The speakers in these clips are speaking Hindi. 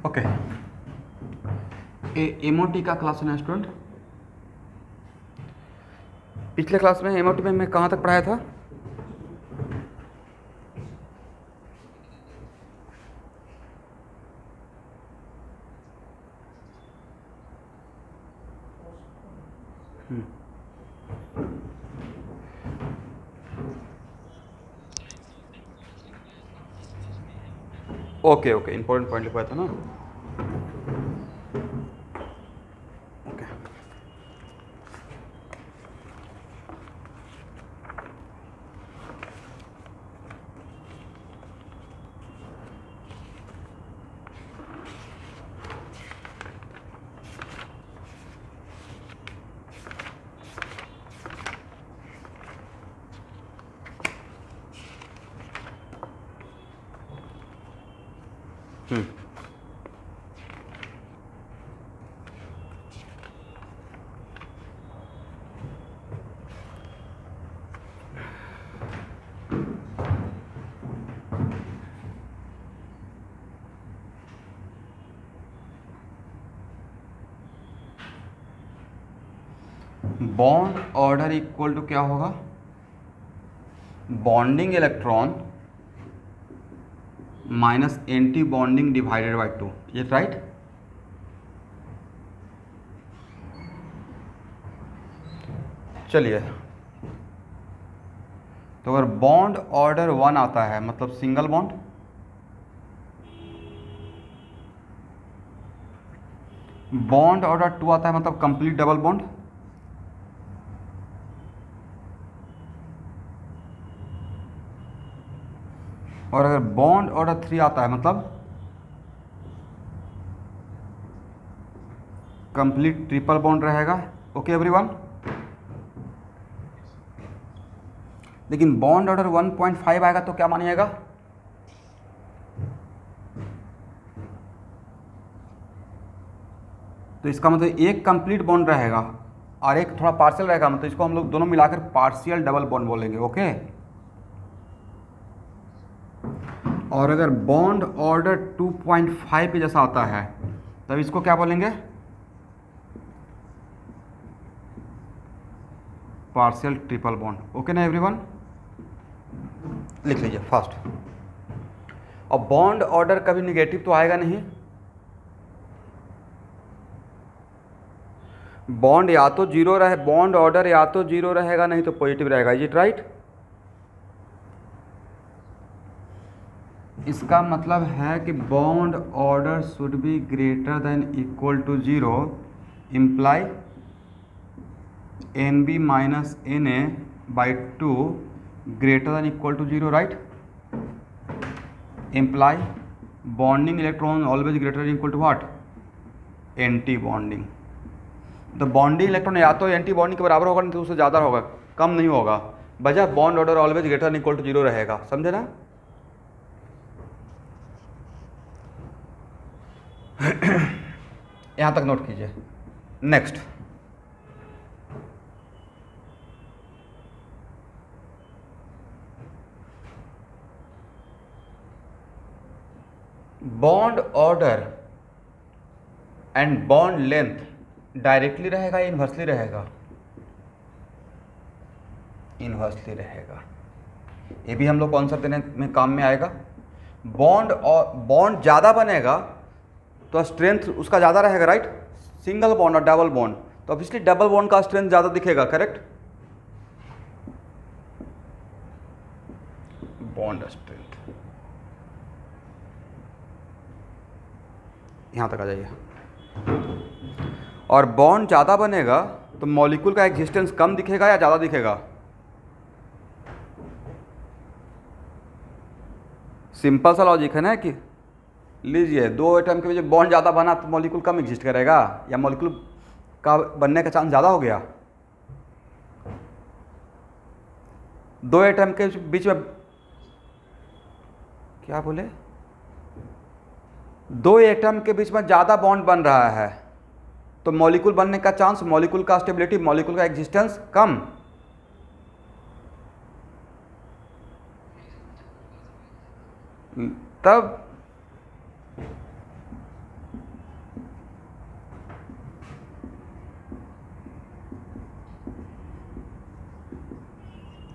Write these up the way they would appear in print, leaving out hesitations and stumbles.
ओके, एमओटी का क्लास है ना स्टूडेंट। पिछले क्लास में एमओटी में मैं कहाँ तक पढ़ाया था? ओके ओके, इंपॉर्टेंट पॉइंट लिखवाया था ना। Okay, bond order equal to क्या होगा? Bonding electron minus anti bonding divided by 2, ये राइट? चलिए, तो अगर बॉन्ड ऑर्डर 1 आता है मतलब सिंगल बॉन्ड, बॉन्ड ऑर्डर 2 आता है मतलब कंप्लीट डबल बॉन्ड, और अगर बॉन्ड ऑर्डर 3 आता है मतलब कंप्लीट ट्रिपल बॉन्ड रहेगा। ओके एवरीवन, लेकिन बॉन्ड ऑर्डर 1.5 आएगा तो क्या मानिएगा? तो इसका मतलब एक कंप्लीट बॉन्ड रहेगा और एक थोड़ा पार्शियल रहेगा, मतलब इसको हम लोग दोनों मिलाकर पार्शियल डबल बॉन्ड बोलेंगे। ओके, और अगर बॉन्ड ऑर्डर 2.5 पे जैसा आता है तब इसको क्या बोलेंगे? Partial triple bond. ओके ना एवरीवन, लिख लीजिए फास्ट। और बॉन्ड ऑर्डर कभी निगेटिव तो आएगा नहीं, बॉन्ड या तो जीरो रहे, बॉन्ड ऑर्डर या तो जीरो रहेगा नहीं तो पॉजिटिव रहेगा। Is it right? इसका मतलब है कि bond order should be greater than equal to zero, imply N B minus N A by 2 greater than equal to zero, right? Imply bonding electron always greater than equal to what? Anti bonding. तो बॉन्डिंग इलेक्ट्रॉन या तो एंटी बॉन्डिंग के बराबर होगा नहीं तो उससे ज़्यादा होगा, कम नहीं होगा। बजाय bond order always greater than equal to zero रहेगा, समझे ना? यहाँ तक नोट कीजिए। Next, bond order and bond length directly रहेगा या इन्वर्सली रहेगा? इन्वर्सली रहेगा। ये भी हम लोग को आंसर देने में काम में आएगा। बॉन्ड और बॉन्ड ज़्यादा बनेगा तो स्ट्रेंथ उसका ज़्यादा रहेगा, राइट? सिंगल बॉन्ड और डबल बॉन्ड, तो ऑब्वियसली डबल बॉन्ड का स्ट्रेंथ ज़्यादा दिखेगा, करेक्ट? बॉन्ड स्ट्रेंथ, यहाँ तक आ जाइए। और बॉन्ड ज़्यादा बनेगा तो मॉलिक्यूल का एग्जिस्टेंस कम दिखेगा या ज़्यादा दिखेगा? सिंपल सा लॉजिक है ना कि लीजिए दो एटम के बीच बॉन्ड ज़्यादा बना तो मॉलिक्यूल कम एग्जिस्ट करेगा या मॉलिक्यूल का बनने का चांस ज़्यादा हो गया? दो एटम के बीच में क्या बोले? दो एटम के बीच में ज़्यादा बॉन्ड बन रहा है तो मॉलिक्यूल बनने का चांस, मॉलिक्यूल का स्टेबिलिटी, मॉलिक्यूल का एग्जिस्टेंस कम। तब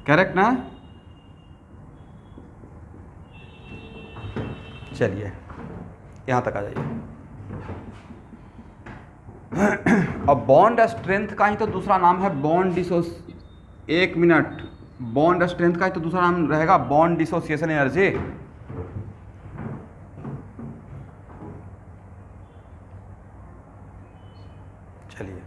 करेक्ट ना? चलिए यहां तक आ जाइए। अब बॉन्ड स्ट्रेंथ का ही तो दूसरा नाम है बॉन्ड एक मिनट, बॉन्ड स्ट्रेंथ का ही तो दूसरा नाम रहेगा बॉन्ड डिसोसिएशन एनर्जी। चलिए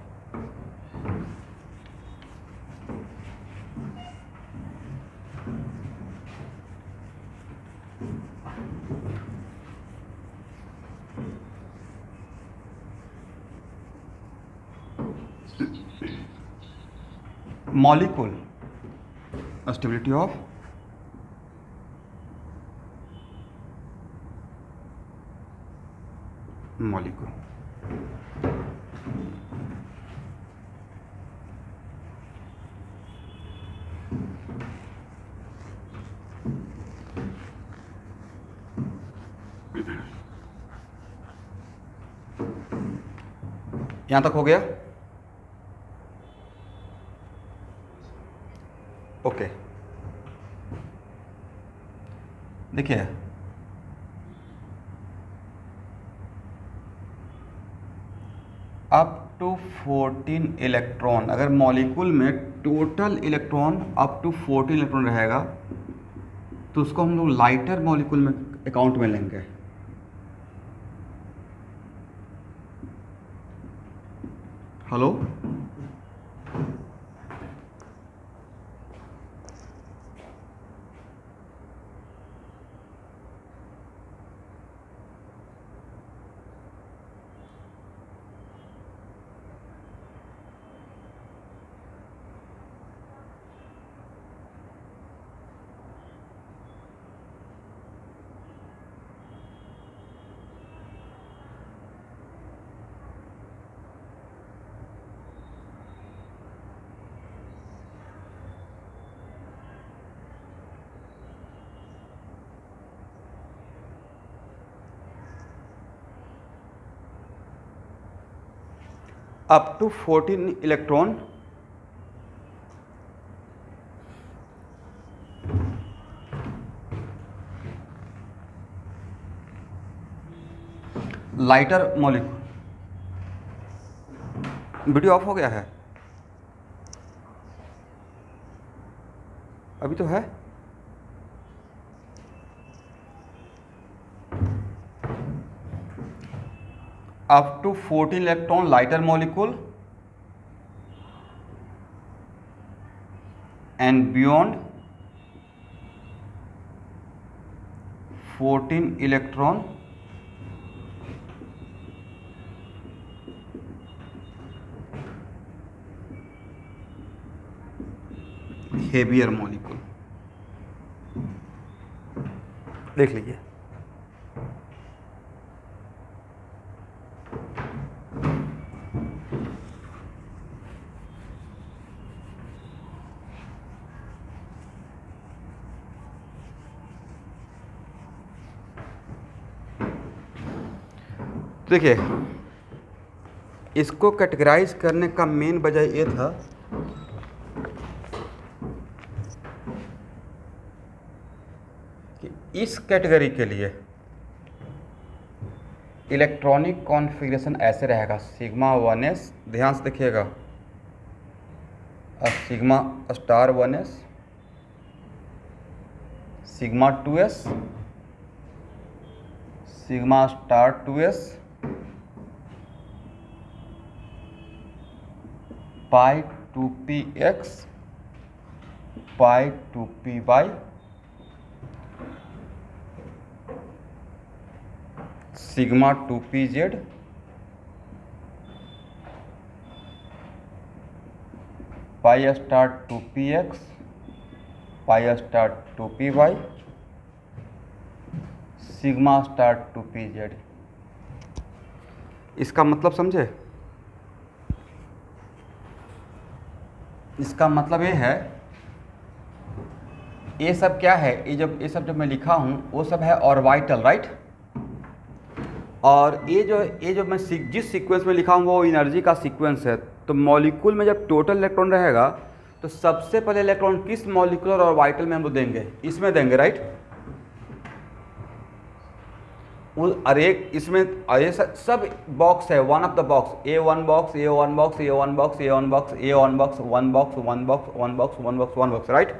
मॉलिक्यूल स्टेबिलिटी ऑफ मॉलिक्यूल। यहां तक हो गया? ओके देखिए अप टू 14 इलेक्ट्रॉन, अगर मॉलिक्यूल में total electron up to 14 electron रहेगा तो उसको हम लोग लाइटर मॉलिक्यूल में अकाउंट में लेंगे। Hello, up to 14 electron lighter molecule. Video off हो गया है? अभी तो है। Up to 14 electron lighter molecule and beyond 14 electron heavier molecule. देख लीजिए देखिए इसको कैटेगराइज करने का मेन वजह ये था कि इस कैटेगरी के लिए इलेक्ट्रॉनिक कॉन्फ़िगरेशन ऐसे रहेगा सिग्मा 1s, ध्यान से देखिएगा, sigma star 1s, sigma 2s, sigma star 2s, pi two P X pi two P Y sigma two P Z pi star two P X pi star two P Y sigma star two P Z. इसका मतलब समझे? इसका मतलब ये है, ये सब क्या है, ये सब जब मैं लिखा हूँ वो सब है ऑर्बिटल, राइट। और ये जो मैं जिस सीक्वेंस में लिखा हूँ वो एनर्जी का सीक्वेंस है। तो मॉलिक्यूल में जब टोटल इलेक्ट्रॉन रहेगा तो सबसे पहले इलेक्ट्रॉन किस मॉलिक्यूलर ऑर्बिटल में हम लोग देंगे? इसमें देंगे, राइट। अरे इसमें ये सब बॉक्स है, one of the box, A one box, A one box, A one box, A one box, A one box, one box, one box, one box, one box, one box, right.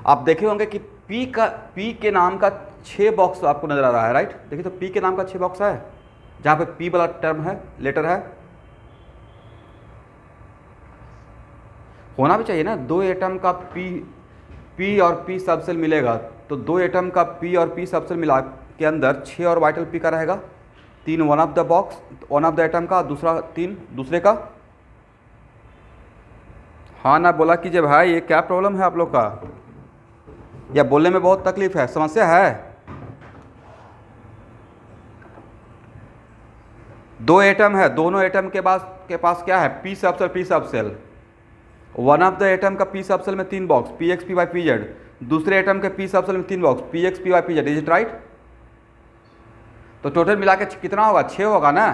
आप देखे होंगे कि पी के नाम का 6 बॉक्स आपको नजर आ रहा है, राइट। देखिए तो पी के नाम का 6 बॉक्स है, जहाँ पे पी वाला टर्म है, लेटर है, होना भी चाहिए ना। 2 एटम का पी और पी सबसेल मिलेगा तो 2 एटम का पी और पी सबसेल मिला के अंदर 6 ऑर्बिटल पी का रहेगा, 3 one of the box, one of the atom का, दूसरा 3 दूसरे का। हाँ ना बोला कीजिए भाई, ये क्या प्रॉब्लम है आप लोग का, या बोलने में बहुत तकलीफ है, समस्या है? 2 एटम है, दोनों एटम के पास क्या है? P subshell, P subshell. One of the atom का पी सबसेल में 3 box, P X P Y P Z. दूसरे एटम के पी सबसेल में 3 box, P X P Y P Z. Is it right? तो टोटल मिला के कितना होगा? 6 होगा ना।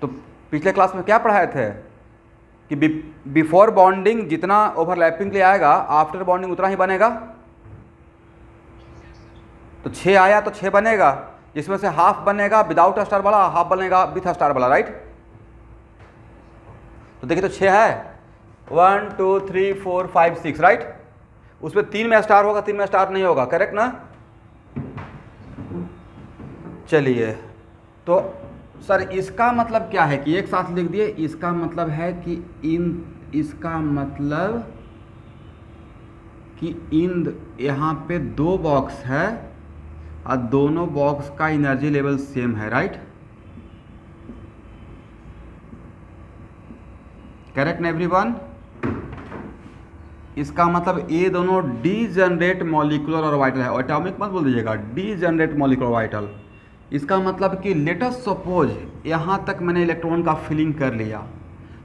तो पिछले क्लास में क्या पढ़ाए थे कि बिफोर बॉन्डिंग जितना ओवरलैपिंग ले आएगा, आफ्टर बॉन्डिंग उतना ही बनेगा। तो 6 आया तो 6 बनेगा, जिसमें से हाफ बनेगा विदाउट स्टार वाला, हाफ बनेगा विथ स्टार वाला, राइट। तो देखिए तो 6 है, 1 2 3 4 5 6, राइट। उसमें 3 में स्टार होगा, 3 में स्टार नहीं होगा, करेक्ट ना। चलिए तो सर इसका मतलब क्या है कि एक साथ लिख दिए, इसका मतलब है कि इन यहाँ पे 2 बॉक्स है और दोनों बॉक्स का एनर्जी लेवल सेम है, राइट। करेक्ट ना एवरीवन? इसका मतलब ये दोनों डीजनरेट मॉलिक्यूलर ऑर्बिटल है, एटॉमिक मत बोल दीजिएगा, डीजनरेट मॉलिक्यूलर ऑर्बिटल। इसका मतलब कि लेट अस सपोज यहाँ तक मैंने इलेक्ट्रॉन का फिलिंग कर लिया,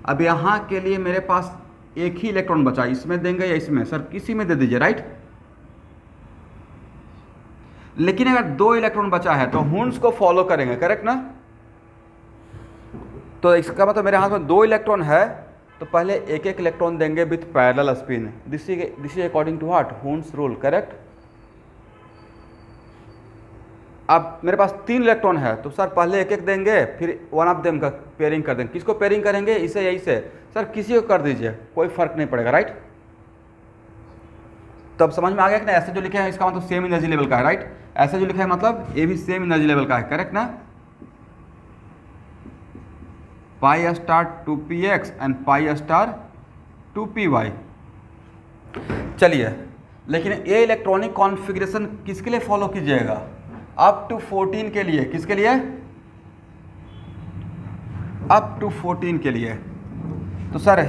अब यहाँ के लिए मेरे पास एक ही इलेक्ट्रॉन बचा, इसमें देंगे या इसमें? सर किसी में दे दीजिए, राइट। लेकिन अगर 2 इलेक्ट्रॉन बचा है तो हुंस को फॉलो करेंगे, करेक्ट ना। तो इसका मतलब मेरे हाथ में 2 इलेक्ट्रॉन है तो पहले एक एक इलेक्ट्रॉन देंगे with parallel spin. This is according to what? Hund's rule, correct. अब मेरे पास 3 इलेक्ट्रॉन है तो सर पहले एक एक देंगे, फिर वन ऑफ देम का पेयरिंग कर देंगे। किसको पेयरिंग करेंगे? इसे या इसे? सर किसी को कर दीजिए, कोई फर्क नहीं पड़ेगा, राइट। तब समझ में आ गया कि ना, ऐसे जो लिखे हैं इसका मतलब सेम एनर्जी लेवल का है, राइट। ऐसे जो लिखा है मतलब ये भी सेम एनर्जी लेवल का है, करेक्ट ना। Pi star 2px and pi star 2py। चलिए, लेकिन ये इलेक्ट्रॉनिक कॉन्फ़िगरेशन किसके लिए फॉलो कीजिएगा? अप टू 14 के लिए। किसके लिए? अप टू 14 के लिए। तो सर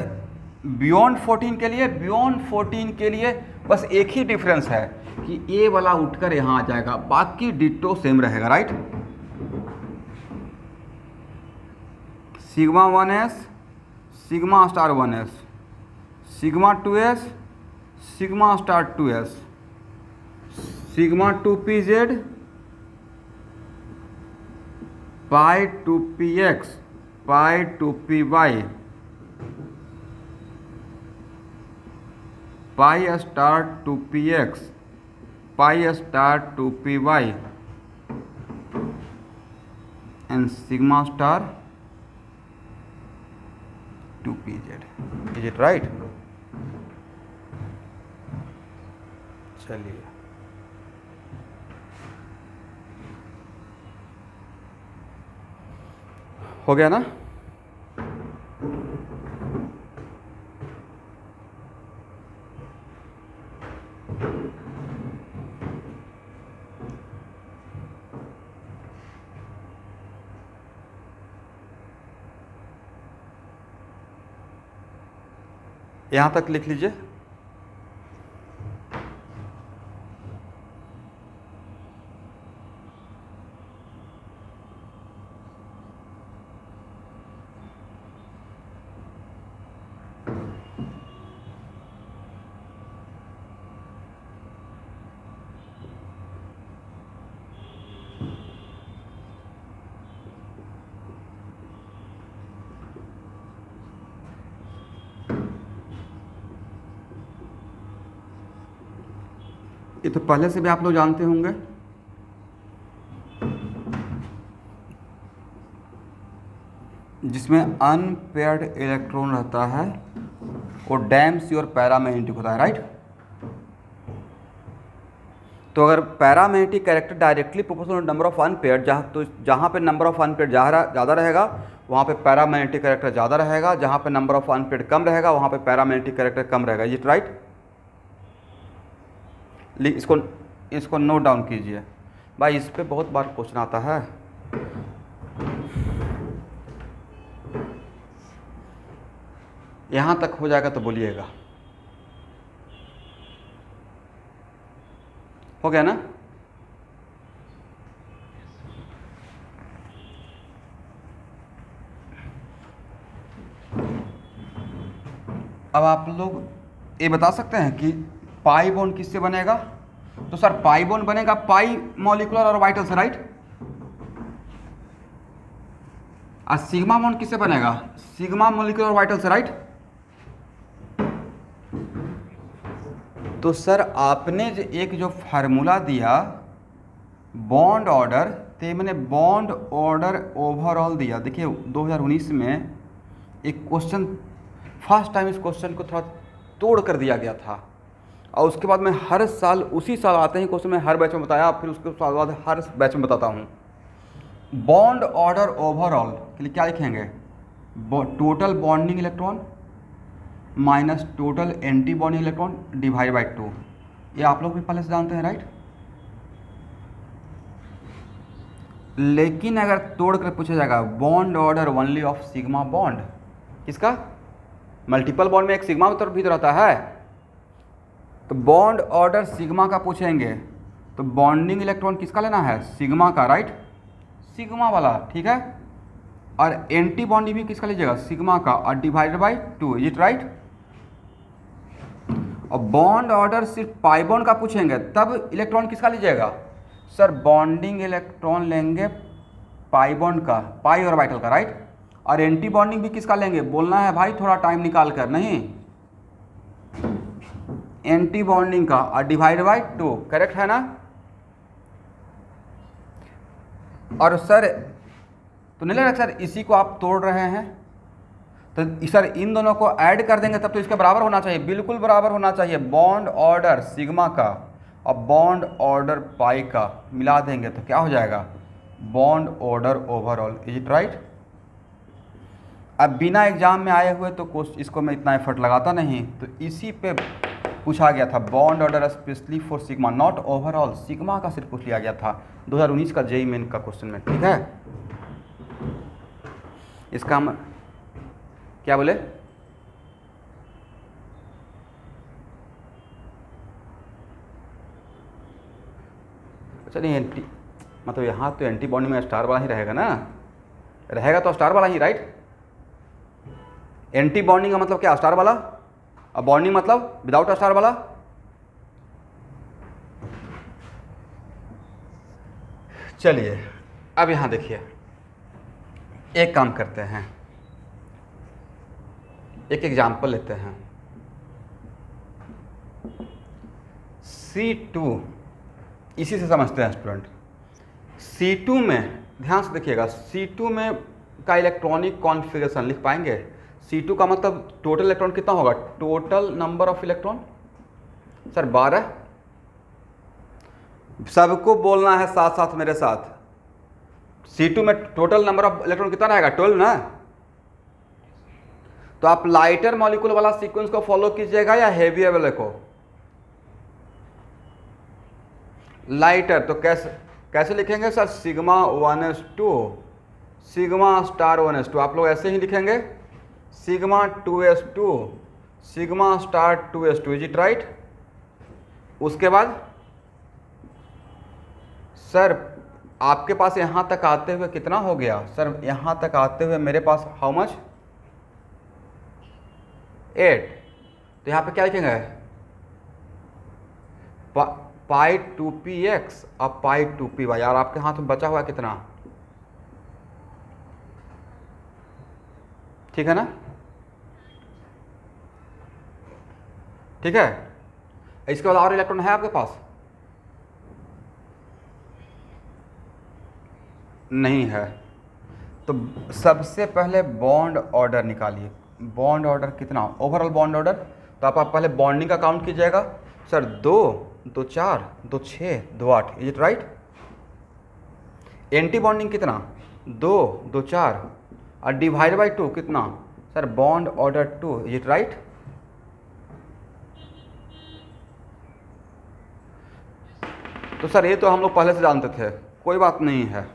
बियॉन्ड 14 के लिए, बियॉन्ड 14 के लिए बस एक ही डिफरेंस है कि ए वाला उठकर यहाँ आ जाएगा, बाकी डिट्टो सेम रहेगा, right. Sigma 1s, sigma star 1s, sigma 2s, sigma star 2s, sigma 2pz, pi 2px, pi 2py, pi star 2px, pi star 2py and sigma star 2pz। Is it right? चलिए, हो गया ना। यहाँ तक लिख लीजिए। ये तो पहले से भी आप लोग जानते होंगे। जिसमें अनपेयर्ड इलेक्ट्रॉन रहता है वो डैम्स योर पैरामैग्नेटिक होता है, राइट। तो अगर paramagnetic character directly proportional number of unpaired, जहाँ पे नंबर ऑफ अनपेयर्ड ज़्यादा रहेगा वहाँ पे पैरामैग्नेटिक कैरेक्टर ज़्यादा रहेगा, जहाँ पे नंबर ऑफ अनपेयर्ड कम रहेगा वहाँ पे पैरामैग्नेटिक कैरेक्टर कम रहेगा। Is it right? इसको नोट डाउन कीजिए भाई, इस पे बहुत बार क्वेश्चन आता है। यहाँ तक हो जाएगा तो बोलिएगा। हो गया ना? अब आप लोग ये बता सकते हैं कि पाई बॉन्ड किससे बनेगा? तो सर पाई बॉन्ड बनेगा पाई मॉलिक्यूलर और ऑर्बिटल से, राइट। और सिग्मा बॉन्ड किससे बनेगा? सिग्मा मॉलिक्यूलर और ऑर्बिटल से, राइट। तो सर आपने एक जो फार्मूला दिया बॉन्ड ऑर्डर, तो मैंने बॉन्ड ऑर्डर ओवरऑल दिया। देखिए 2019 में एक क्वेश्चन, फर्स्ट टाइम इस क्वेश्चन को थोड़ा तोड़ कर दिया गया था, और उसके बाद मैं हर साल उसी साल आते ही क्वेश्चन में हर बैच में बताया, फिर उसके साल बाद हर बैच में बताता हूँ। बॉन्ड ऑर्डर ओवरऑल के लिए क्या लिखेंगे? Total bonding electron minus total anti bonding electron divide by 2। ये आप लोग भी पहले से जानते हैं, राइट। लेकिन अगर तोड़ कर पूछा जाएगा bond order only of sigma bond, किसका? मल्टीपल बॉन्ड में एक सिग्मा भी तो रहता है, तो बॉन्ड ऑर्डर सिग्मा का पूछेंगे तो बॉन्डिंग इलेक्ट्रॉन किसका लेना है? सिग्मा का, राइट, सिग्मा वाला, ठीक है। और एंटी बॉन्डिंग भी किसका लीजिएगा? सिग्मा का, और divided by 2। Is it right? और बॉन्ड ऑर्डर सिर्फ पाई बॉन्ड का पूछेंगे तब इलेक्ट्रॉन किसका लीजिएगा? सर बॉन्डिंग इलेक्ट्रॉन लेंगे पाई बॉन्ड का, पाई और ऑर्बिटल का, राइट। और एंटी बॉन्डिंग भी किसका लेंगे? बोलना है भाई थोड़ा टाइम निकाल कर, नहीं, एंटी बॉन्डिंग का, और डिवाइड बाई 2, करेक्ट है ना। और सर तो नहीं लग रहा सर इसी को आप तोड़ रहे हैं, तो सर इन दोनों को ऐड कर देंगे तब तो इसके बराबर होना चाहिए, बिल्कुल बराबर होना चाहिए। बॉन्ड ऑर्डर सिग्मा का और बॉन्ड ऑर्डर पाई का मिला देंगे तो क्या हो जाएगा? Bond order overall. Is it right? अब बिना एग्जाम में आए हुए तो इसको मैं इतना एफर्ट लगाता नहीं, तो इसी पे पूछा गया था bond order specially for sigma, not overall. Sigma का सिर्फ पूछ लिया गया था 2019 का जेईई मेन का क्वेश्चन में, ठीक है। इसका हम क्या बोले? अच्छा नहीं, एंटी मतलब यहाँ तो एंटी बॉन्डिंग में स्टार वाला ही रहेगा ना, रहेगा तो स्टार वाला ही, राइट। एंटी बॉन्डिंग का मतलब क्या? स्टार वाला। और बॉन्डिंग मतलब विदाउट स्टार वाला। चलिए अब यहां देखिए, एक काम करते हैं, एक एग्जाम्पल लेते हैं। C2, इसी से समझते हैं स्टूडेंट। C2 में ध्यान से देखिएगा, C2 में का इलेक्ट्रॉनिक कॉन्फ़िगरेशन लिख पाएंगे? C2 का मतलब टोटल इलेक्ट्रॉन कितना होगा? Total number of electron sir 12। सबको बोलना है साथ साथ मेरे साथ। C2 में टोटल नंबर ऑफ इलेक्ट्रॉन कितना रहेगा? 12 ना। तो आप लाइटर मॉलिक्यूल वाला सीक्वेंस को फॉलो कीजिएगा या हेवी वाले को? लाइटर। तो कैसे लिखेंगे sir? Sigma 1s2 sigma star 1s2, आप लोग ऐसे ही लिखेंगे। Sigma 2s2 sigma star 2s2, is it right? उसके बाद सर आपके पास यहाँ तक आते हुए कितना हो गया सर? यहाँ तक आते हुए मेरे पास हाउ मच? 8। तो यहाँ पे क्या लिखेंगे? पाई 2px और पाई 2py। और आपके हाथ में बचा हुआ कितना? ठीक है ना? ठीक है। इसके बाद और इलेक्ट्रॉन है आपके पास? नहीं है। तो सबसे पहले बॉन्ड ऑर्डर निकालिए। बॉन्ड ऑर्डर कितना? Overall bond order. तो आप पहले बॉन्डिंग का काउंट कीजिएगा sir. 2 2 4 2 6 2 8, is it right? Anti bonding कितना? 2 2 4 और डिवाइड बाई 2 कितना sir? Bond order 2, is it right? तो सर ये तो हम लोग पहले से जानते थे, कोई बात नहीं है।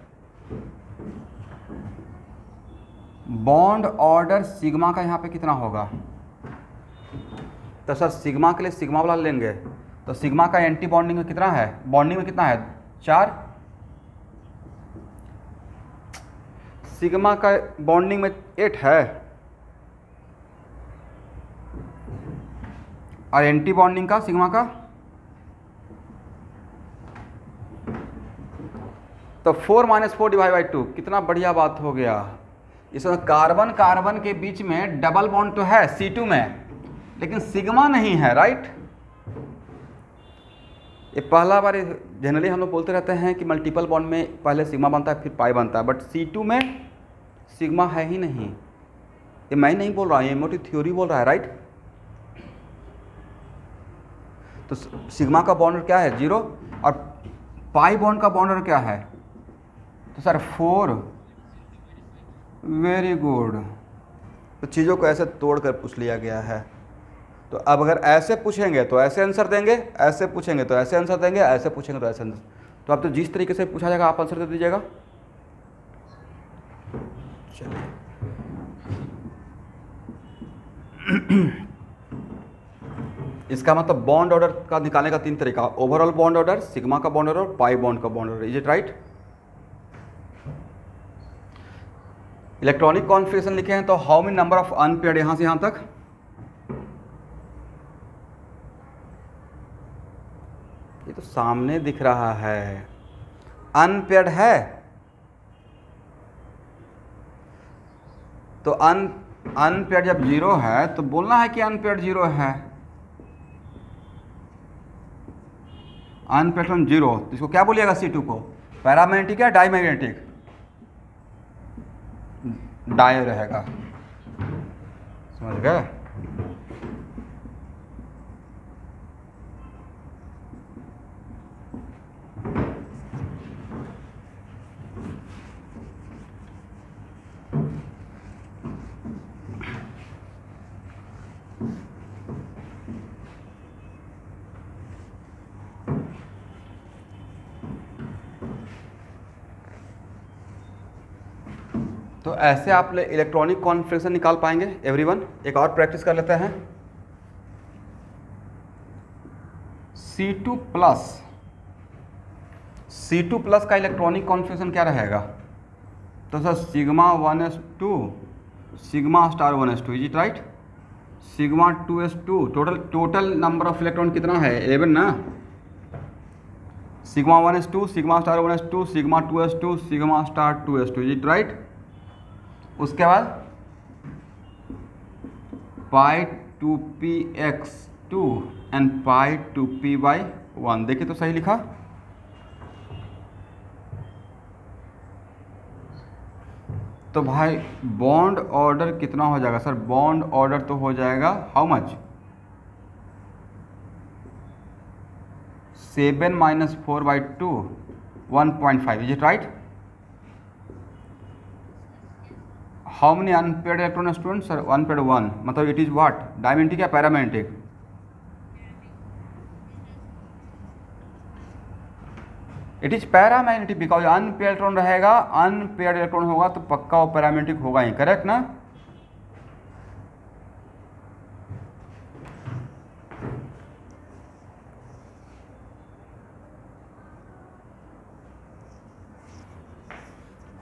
बॉन्ड ऑर्डर सिग्मा का यहाँ पे कितना होगा? तो सर सिग्मा के लिए सिग्मा वाला लेंगे। तो सिग्मा का एंटी बॉन्डिंग में कितना है? बॉन्डिंग में कितना है? 4। सिग्मा का बॉन्डिंग में 8 है और एंटी बॉन्डिंग का सिग्मा का तो 4 - 4 डिवाइड बाई 2। कितना बढ़िया बात हो गया। इसमें कार्बन कार्बन के बीच में डबल बॉन्ड तो है C2 में, लेकिन सिग्मा नहीं है, राइट? ये पहला बार जनरली हम लोग बोलते रहते हैं कि मल्टीपल बॉन्ड में पहले सिग्मा बनता है फिर पाई बनता है, बट C2 में सिग्मा है ही नहीं। ये मैं नहीं बोल रहा हूँ, ये मोटी थ्योरी बोल रहा है, राइट? तो सिग्मा का बॉन्डर क्या है? 0। और पाई बॉन्ड का बॉन्डर क्या है? तो सर 4। Very good. तो चीज़ों को ऐसे तोड़ कर पूछ लिया गया है। तो अब अगर ऐसे पूछेंगे तो ऐसे आंसर देंगे, ऐसे पूछेंगे तो ऐसे आंसर देंगे, ऐसे पूछेंगे तो ऐसे आंसर। तो अब तो जिस तरीके से पूछा जाएगा आप आंसर दे दीजिएगा। चलिए इसका मतलब बॉन्ड ऑर्डर का निकालने का 3 तरीका: ओवरऑल बॉन्ड ऑर्डर, सिग्मा का बॉन्ड ऑर्डर, पाई बॉन्ड का bond order, is it right? Electronic configuration लिखे हैं तो how many number of unpaired, यहां से यहां तक ये तो सामने दिख रहा है। अनपेयर्ड है तो अनपेयर्ड जब 0 है तो बोलना है कि अनपेयर्ड 0 है। अनपेयर्ड 0, तो इसको क्या बोलिएगा? C2 को पैरामैग्नेटिक या डाईमैग्नेटिक? डाई रहेगा, समझ गए? तो ऐसे आप इलेक्ट्रॉनिक कॉन्फ़िगरेशन निकाल पाएंगे एवरीवन। एक और प्रैक्टिस कर लेते हैं। C2 प्लस का इलेक्ट्रॉनिक कॉन्फ़िगरेशन क्या रहेगा? तो sir sigma 1s2 sigma star 1s2, is it right? Sigma 2s2, total number of electron कितना है? 11 ना? Sigma 1s2 sigma star 1s2 sigma 2s2 sigma star 2s2, is it right? उसके बाद पाई 2px2 एंड पाई 2py1। देखिए तो सही लिखा। तो भाई बॉन्ड ऑर्डर कितना हो जाएगा सर? बॉन्ड ऑर्डर तो हो जाएगा how much? 7 - 4/2 1.5, is it right? How many unpaired electron student sir? Unpaired 1, मतलब इट इज व्हाट? डायमैग्नेटिक या paramagnetic? It is paramagnetic because unpaired electron रहेगा, अनपेयर्ड इलेक्ट्रॉन होगा तो पक्का वो पैरामैग्नेटिक होगा ही, करेक्ट ना?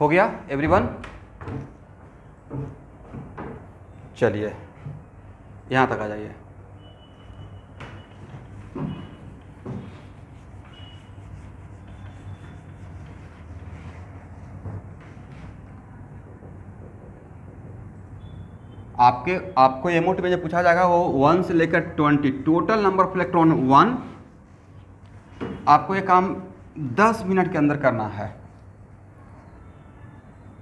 हो गया एवरीवन? चलिए यहाँ तक आ जाइए। आपको एमओटी में जो पूछा जाएगा वो 1 से लेकर 20 टोटल नंबर ऑफ इलेक्ट्रॉन 1। आपको ये काम 10 मिनट के अंदर करना है।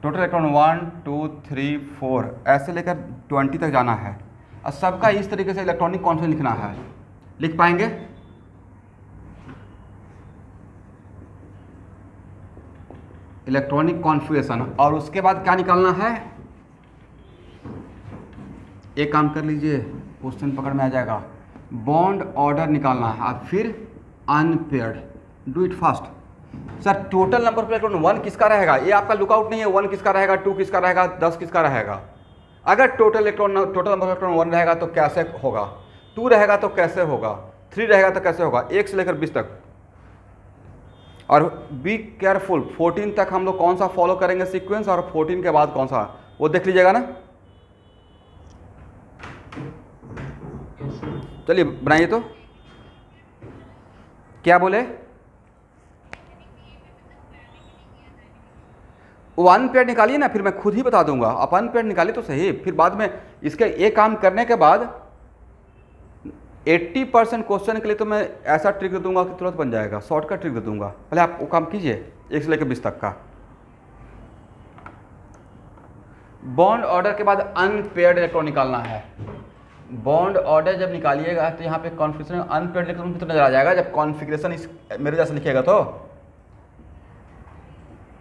टोटल इलेक्ट्रॉन 1 2 3 4 ऐसे लेकर 20 तक जाना है और सबका इस तरीके से इलेक्ट्रॉनिक कॉन्फिगरेशन लिखना है। लिख पाएंगे? इलेक्ट्रॉनिक कॉन्फिगरेशन, और उसके बाद क्या निकालना है? एक काम कर लीजिए, क्वेश्चन पकड़ में आ जाएगा। बॉन्ड ऑर्डर निकालना है और फिर unpaired. Do it fast. Sir total number of electron 1 किसका रहेगा? ये आपका लुकआउट नहीं है। 1 किसका रहेगा, 2 किसका रहेगा, 10 किसका रहेगा? अगर टोटल नंबर ऑफ इलेक्ट्रॉन 1 रहेगा तो कैसे होगा, 2 रहेगा तो कैसे होगा, 3 रहेगा तो कैसे होगा, 1 से लेकर 20 तक। और बी केयरफुल, 14 तक हम लोग कौन सा फॉलो करेंगे सीक्वेंस, और 14 के बाद कौन सा, वो देख लीजिएगा ना। चलिए बनाइए। तो क्या बोले? 1 पेयर निकालिए ना, फिर मैं खुद ही बता दूंगा। आप 1 पेयर निकालिए तो सही, फिर बाद में इसके एक काम करने के बाद 80% क्वेश्चन के लिए तो मैं ऐसा ट्रिक दे दूंगा कि तुरंत बन जाएगा। शॉर्टकट ट्रिक दे दूंगा। पहले आप वो काम कीजिए 1 से लेकर 20 तक का। बॉन्ड ऑर्डर के बाद अनपेयर्ड इलेक्ट्रॉन निकालना है। बॉन्ड ऑर्डर जब निकालिएगा तो यहाँ पे कॉन्फिगरेशन अनपेयर्ड इलेक्ट्रॉन भी तो नजर आ जाएगा जब कॉन्फिगरेशन इस मेरे जैसे लिखिएगा तो।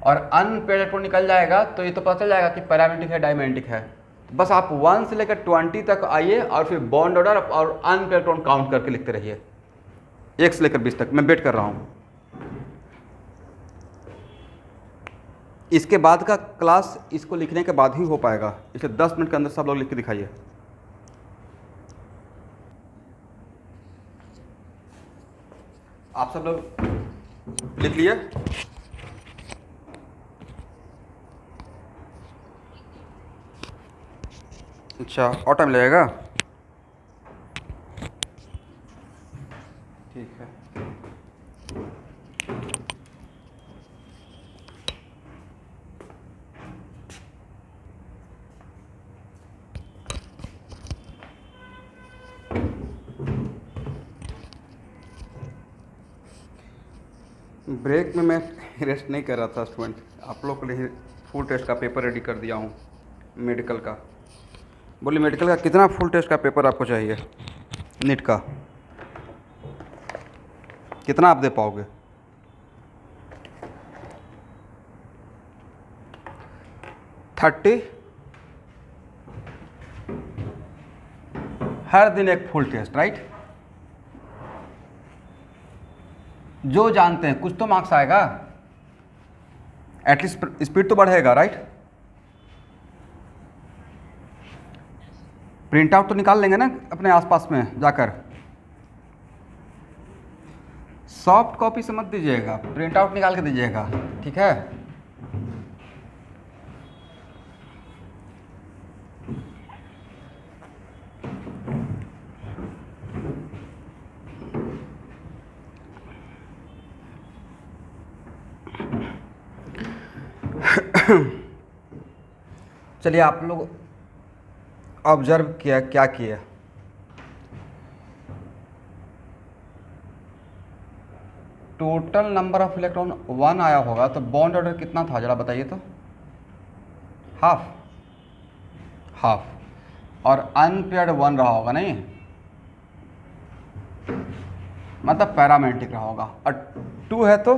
और अनपेयर्ड इलेक्ट्रॉन निकल जाएगा तो ये तो पता चल जाएगा कि पैरामेट्रिक है डायमैग्नेटिक है। तो बस आप 1 से लेकर 20 तक आइए और फिर बॉन्ड ऑर्डर और अनपेयर्ड इलेक्ट्रॉन काउंट करके लिखते रहिए 1 से लेकर 20 तक। मैं वेट कर रहा हूँ। इसके बाद का क्लास इसको लिखने के बाद ही हो पाएगा, इसलिए 10 मिनट के अंदर सब लोग लिख के दिखाइए। आप सब लोग लिख लिए? अच्छा, और टाइम लगेगा? ठीक है। ब्रेक में मैं रेस्ट नहीं कर रहा था स्टूडेंट, आप लोग के लिए फुल टेस्ट का पेपर रेडी कर दिया हूँ मेडिकल का। बोलिए मेडिकल का कितना फुल टेस्ट का पेपर आपको चाहिए? नीट का कितना आप दे पाओगे? 30? हर दिन एक फुल टेस्ट, राइट? जो जानते हैं कुछ तो मार्क्स आएगा, एटलीस्ट स्पीड तो बढ़ेगा, राइट? प्रिंट आउट तो निकाल लेंगे ना अपने आसपास में जाकर। सॉफ्ट कॉपी से मत दीजिएगा, प्रिंट आउट निकाल के दीजिएगा, ठीक है? चलिए आप लोग ऑब्जर्व किया, क्या किया? टोटल नंबर ऑफ इलेक्ट्रॉन 1 आया होगा तो बॉन्ड ऑर्डर कितना था जरा बताइए तो? हाफ। और अनपेयर्ड 1 रहा होगा, नहीं? मतलब पैरामेट्रिक रहा होगा। और 2 है तो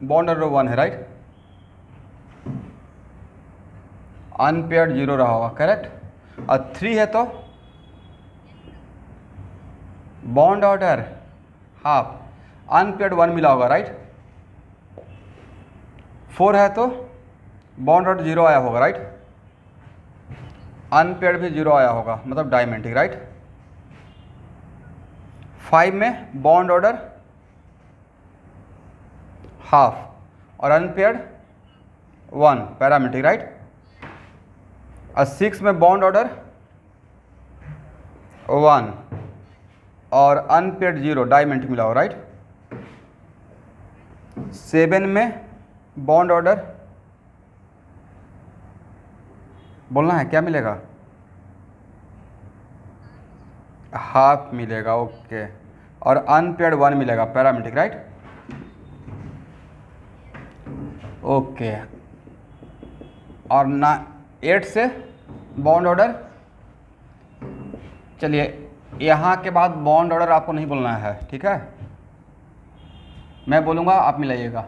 बॉन्ड ऑर्डर 1 है, राइट? अनपेयर्ड 0 रहा होगा, करेक्ट? और 3 है तो बॉन्ड ऑर्डर हाफ, अनपेयर्ड 1 मिला होगा, राइट? 4 है तो बॉन्ड ऑर्डर 0 आया होगा, राइट? अनपेयर्ड भी 0 आया होगा, मतलब डायमैग्नेटिक, राइट? 5 में बॉन्ड ऑर्डर हाफ और अनपेयर्ड 1 पैरामेट्रिक राइट। और 6 में बॉन्ड ऑर्डर 1 और अनपेयर्ड 0 डायमेंट मिला हो राइट। 7 में बॉन्ड ऑर्डर बोलना है क्या मिलेगा, हाफ मिलेगा ओके। और अनपेयर्ड 1 मिलेगा पैरामेट्रिक राइट ओके। और ना 8 से बॉन्ड ऑर्डर, चलिए यहाँ के बाद बॉन्ड ऑर्डर आपको नहीं बोलना है ठीक है, मैं बोलूँगा आप मिलाइएगा।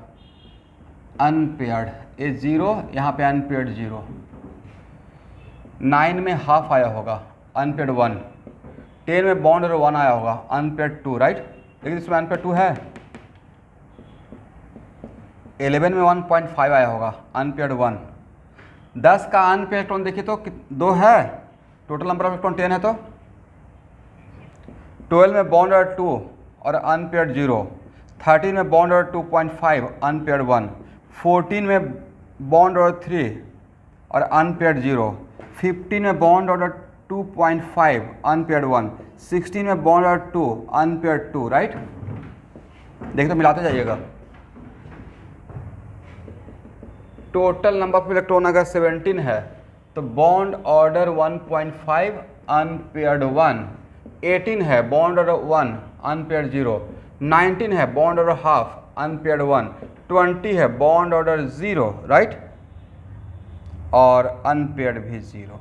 अनपेयर्ड ए 0, यहाँ पे अनपेयर्ड 0। 9 में हाफ आया होगा अनपेयर्ड 1। 10 में बॉन्ड ऑर्डर 1 आया होगा अनपेयर्ड 2 राइट, लेकिन इसमें अनपेयर्ड 2 है। 11 में 1.5 आया होगा अनपेयर्ड 1। 10 का अनपेयर्ड इलेक्ट्रॉन देखिए तो 2 है, टोटल नंबर ऑफ इलेक्ट्रॉन 10 है। तो 12 में बॉन्ड ऑर्डर 2 और अनपेयर्ड 0। 13 में बॉन्ड ऑर्डर 2.5 अनपेयर्ड 1। 14 में बॉन्ड ऑर्डर 3 और अनपेयर्ड 0। 15 में बॉन्ड ऑर्डर 2.5 अनपेयर्ड 1। 16 में बॉन्ड ऑर्डर 2 अनपेयर्ड 2 राइट। देखिए तो मिलाते जाइएगा। टोटल नंबर ऑफ इलेक्ट्रॉन अगर 17 है तो बॉन्ड ऑर्डर 1.5 अनपेयर्ड 1। 18 है बॉन्ड ऑर्डर 1 अनपेयर्ड 0। 19 है बॉन्ड ऑर्डर हाफ अनपेयर्ड 1। 20 है बॉन्ड ऑर्डर 0 राइट, और अनपेयर्ड भी 0।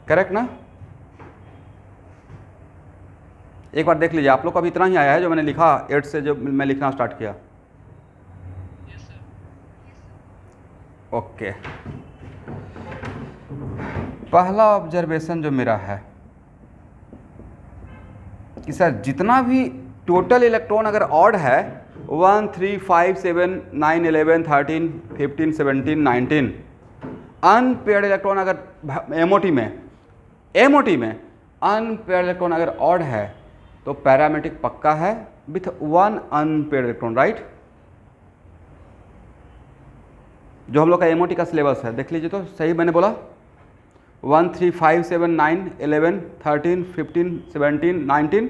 करेक्ट ना। एक बार देख लीजिए, आप लोग का भी इतना ही आया है जो मैंने लिखा 8 से जो मैं लिखना स्टार्ट किया। ओके पहला ऑब्जर्वेशन जो मेरा है कि सर जितना भी टोटल इलेक्ट्रॉन अगर ऑड है 1 3 5 7 9 11 13 15 17 19 अनपेयर्ड इलेक्ट्रॉन अगर एमओटी में अनपेयर्ड इलेक्ट्रॉन अगर ऑड है तो पैरामेट्रिक पक्का है विथ 1 अनपेयर्ड इलेक्ट्रॉन राइट। जो हम लोग का एमओटी का सिलेबस है देख लीजिए तो सही मैंने बोला 1 3 5 7 9 11 13 15 17 19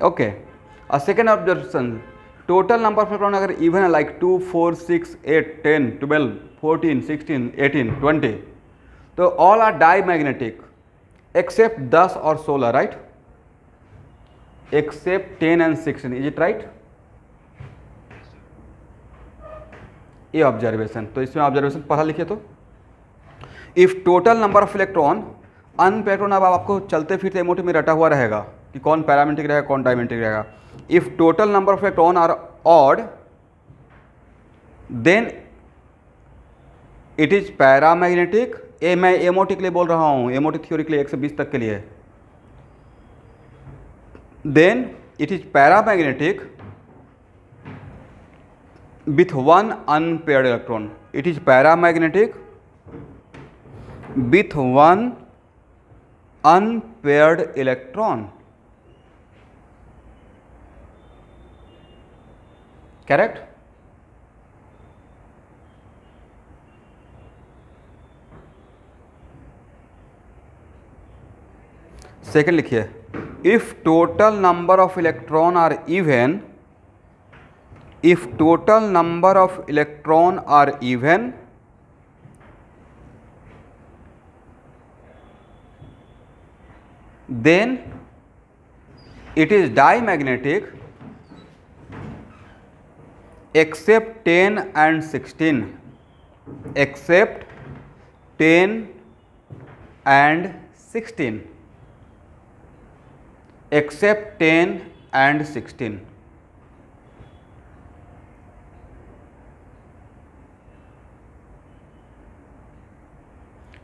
ओके। और second observation total number of electron अगर इवन है लाइक 2 4 6 8 10 12 14 16 18 20 तो all are diamagnetic except 10 और 16 right, except 10 and 16 is it right. ये ऑब्जर्वेशन, तो इसमें ऑब्जर्वेशन पढ़ा लिखिए तो if total number of electron unpaired, अब आपको चलते फिरते एमओटी में रटा हुआ रहेगा कि कौन पैरामेट्रिक रहेगा कौन डायमेट्रिक रहेगा। If total number of electron are odd then it is paramagnetic. ए मैं एमओटी के लिए बोल रहा हूं, एमओटी थ्योरी के लिए 1 से 20 तक के लिए। Then it is paramagnetic with 1 unpaired electron. It is paramagnetic with 1 unpaired electron. Correct? Second लिखिए, if total number of electron are even, if total number of electron are even then it is diamagnetic except 10 and 16, except 10 and 16, except 10 and 16.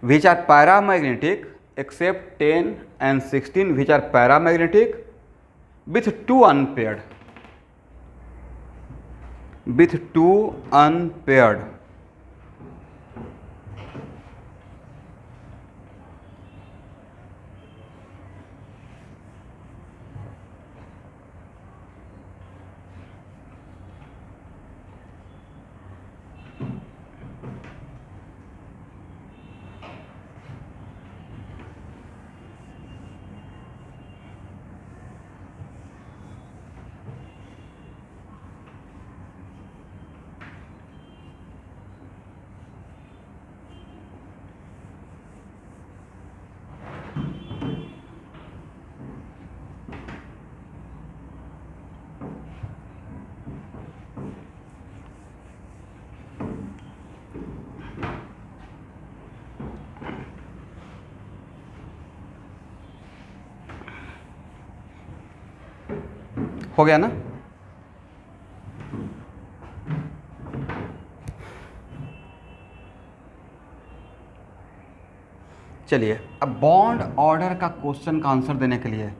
Which are paramagnetic except 10 and 16 which are paramagnetic with 2 unpaired, with 2 unpaired. हो गया ना? चलिए, अब बॉन्ड ऑर्डर का क्वेश्चन का आंसर देने के लिए,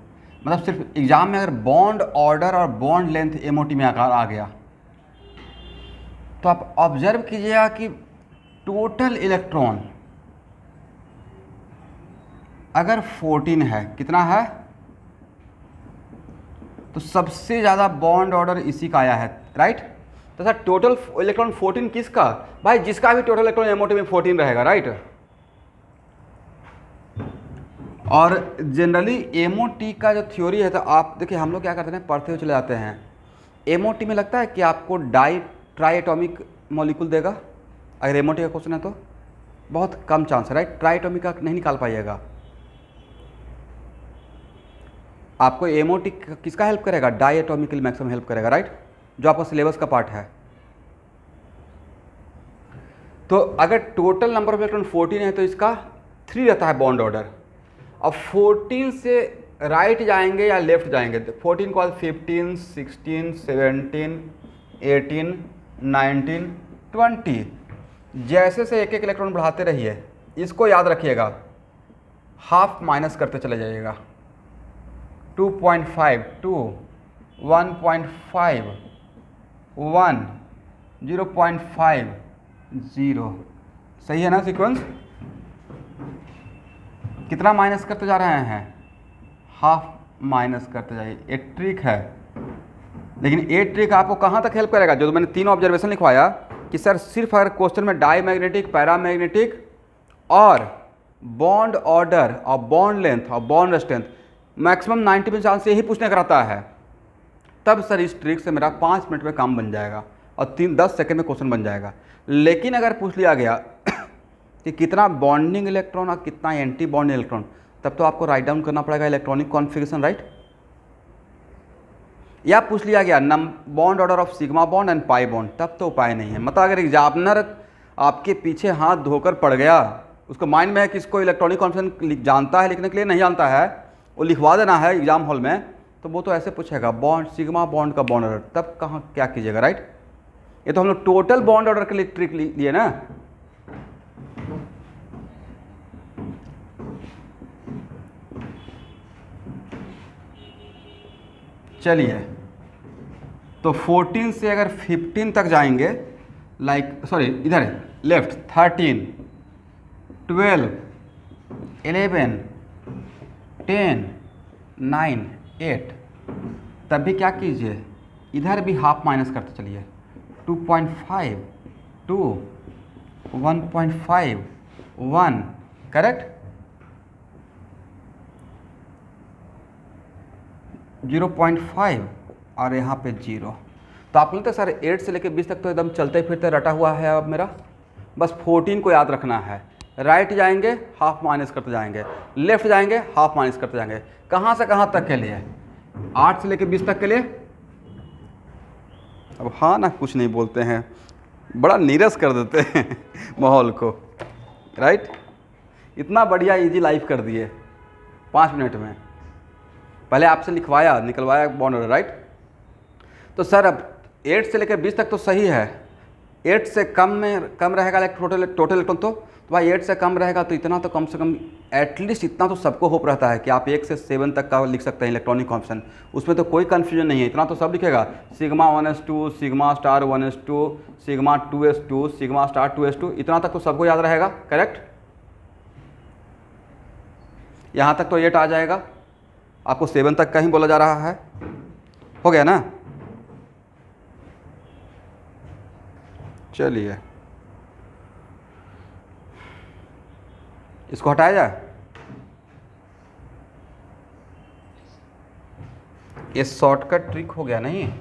मतलब सिर्फ एग्जाम में अगर बॉन्ड ऑर्डर और बॉन्ड लेंथ एमओटी में आकार आ गया तो आप ऑब्जर्व कीजिएगा कि टोटल इलेक्ट्रॉन अगर 14 है, कितना है, तो सबसे ज़्यादा बॉन्ड ऑर्डर इसी का आया है, राइट? तो सर टोटल इलेक्ट्रॉन 14 किसका? भाई जिसका भी टोटल इलेक्ट्रॉन एमओटी में 14 रहेगा, राइट? और जनरली एमओटी का जो थ्योरी है, तो आप देखिए हम लोग क्या करते हैं, पढ़ते हुए चले जाते हैं। एमओटी में लगता है कि आपको ट्राई एटॉमिक मॉलिक्यूल देगा, अगर एमओटी का क्वेश्चन है तो बहुत कम चांस है, राइट? ट्राई एटॉमिक का नहीं निकाल पाइएगा। आपको एमओटी किसका हेल्प करेगा? डाई एटॉमिकल मैक्सिमम हेल्प करेगा, राइट? जो आपका सिलेबस का पार्ट है। तो अगर टोटल नंबर ऑफ इलेक्ट्रॉन 14 है तो इसका 3 रहता है बॉन्ड ऑर्डर। अब 14 से राइट जाएंगे या लेफ्ट जाएंगे? 14 के बाद 15, 16, 17, 18, 19, 20, जैसे से एक एक इलेक्ट्रॉन बढ़ाते रहिए। इसको याद रखिएगा, हाफ माइनस करते चले जाइएगा। 2.5, 2, 1.5, 1, 0.5, 0। सही है ना सीक्वेंस? कितना माइनस करते जा रहे हैं? हाफ माइनस करते जाइए। एक ट्रिक है, लेकिन ये ट्रिक आपको कहाँ तक हेल्प करेगा? जो मैंने 3 ऑब्जर्वेशन लिखवाया कि सर सिर्फ अगर क्वेश्चन में डाई मैग्नेटिक, पैरामैग्नेटिक और बॉन्ड ऑर्डर और बॉन्ड लेंथ और बॉन्ड स्ट्रेंथ मैक्सिमम 90% चांस से ही पूछने का रहता है, तब सर इस ट्रिक से मेरा 5 मिनट में काम बन जाएगा और 10 सेकंड में क्वेश्चन बन जाएगा। लेकिन अगर पूछ लिया गया कि कितना बॉन्डिंग इलेक्ट्रॉन और कितना एंटी बॉन्डिंग इलेक्ट्रॉन, तब तो आपको राइट डाउन करना पड़ेगा इलेक्ट्रॉनिक कॉन्फ़िगरेशन, राइट? या पूछ लिया गया bond order of sigma bond and pi bond, तब तो उपाय नहीं है। मतलब अगर एग्जामिनर आपके पीछे हाथ धोकर पड़ गया, उसको माइंड में है कि इसको इलेक्ट्रॉनिक कॉन्फ़िगरेशन जानता है, लिखने के लिए नहीं जानता है, वो लिखवा देना है एग्जाम हॉल में, तो वो तो ऐसे पूछेगा बॉन्ड सिग्मा बॉन्ड का बॉन्ड ऑर्डर, तब कहाँ क्या कीजिएगा, राइट? ये तो हम लोग टोटल बॉन्ड ऑर्डर के लिए ट्रिक लिए ना। चलिए, तो 14 से अगर 15 तक जाएंगे, इधर लेफ्ट 13, 12, 11, 10, 9, 8, तब भी क्या कीजिए, इधर भी हाफ माइनस करते चलिए। 2.5, 2, 1.5, 1, करेक्ट? 0.5 और यहाँ पे 0। तो आप बोलते सर 8 से लेकर 20 तक तो एकदम चलते फिरते रटा हुआ है अब मेरा, बस 14 को याद रखना है। राइट जाएंगे हाफ माइनस करते जाएंगे, लेफ्ट जाएंगे हाफ माइनस करते जाएंगे। कहाँ से कहाँ तक के लिए? 8 से लेकर 20 तक के लिए। अब हाँ ना, कुछ नहीं बोलते हैं, बड़ा नीरस कर देते हैं माहौल को, राइट? इतना बढ़िया इजी लाइफ कर दिए 5 मिनट में। पहले आपसे लिखवाया निकलवाया बॉन्ड ऑर्डर, राइट? तो सर अब 8 से लेकर 20 तक तो सही है, 8 से कम रहेगा टोटल इलेक्ट्रॉन, तो भाई 8 से कम रहेगा तो इतना तो कम से कम एटलीस्ट इतना तो सबको होप रहता है कि आप 1 से 7 तक का लिख सकते हैं इलेक्ट्रॉनिक कॉन्फिगरेशन, उसमें तो कोई कन्फ्यूजन नहीं है, इतना तो सब लिखेगा। Sigma 1s2, sigma star 1s2, sigma 2s2, sigma star 2s2, इतना तक तो सबको याद रहेगा, करेक्ट? यहाँ तक तो 8 आ जाएगा, आपको 7 तक का ही बोला जा रहा है, हो गया ना? चलिए इसको हटाया जाए। ये शॉर्टकट ट्रिक हो गया नहीं?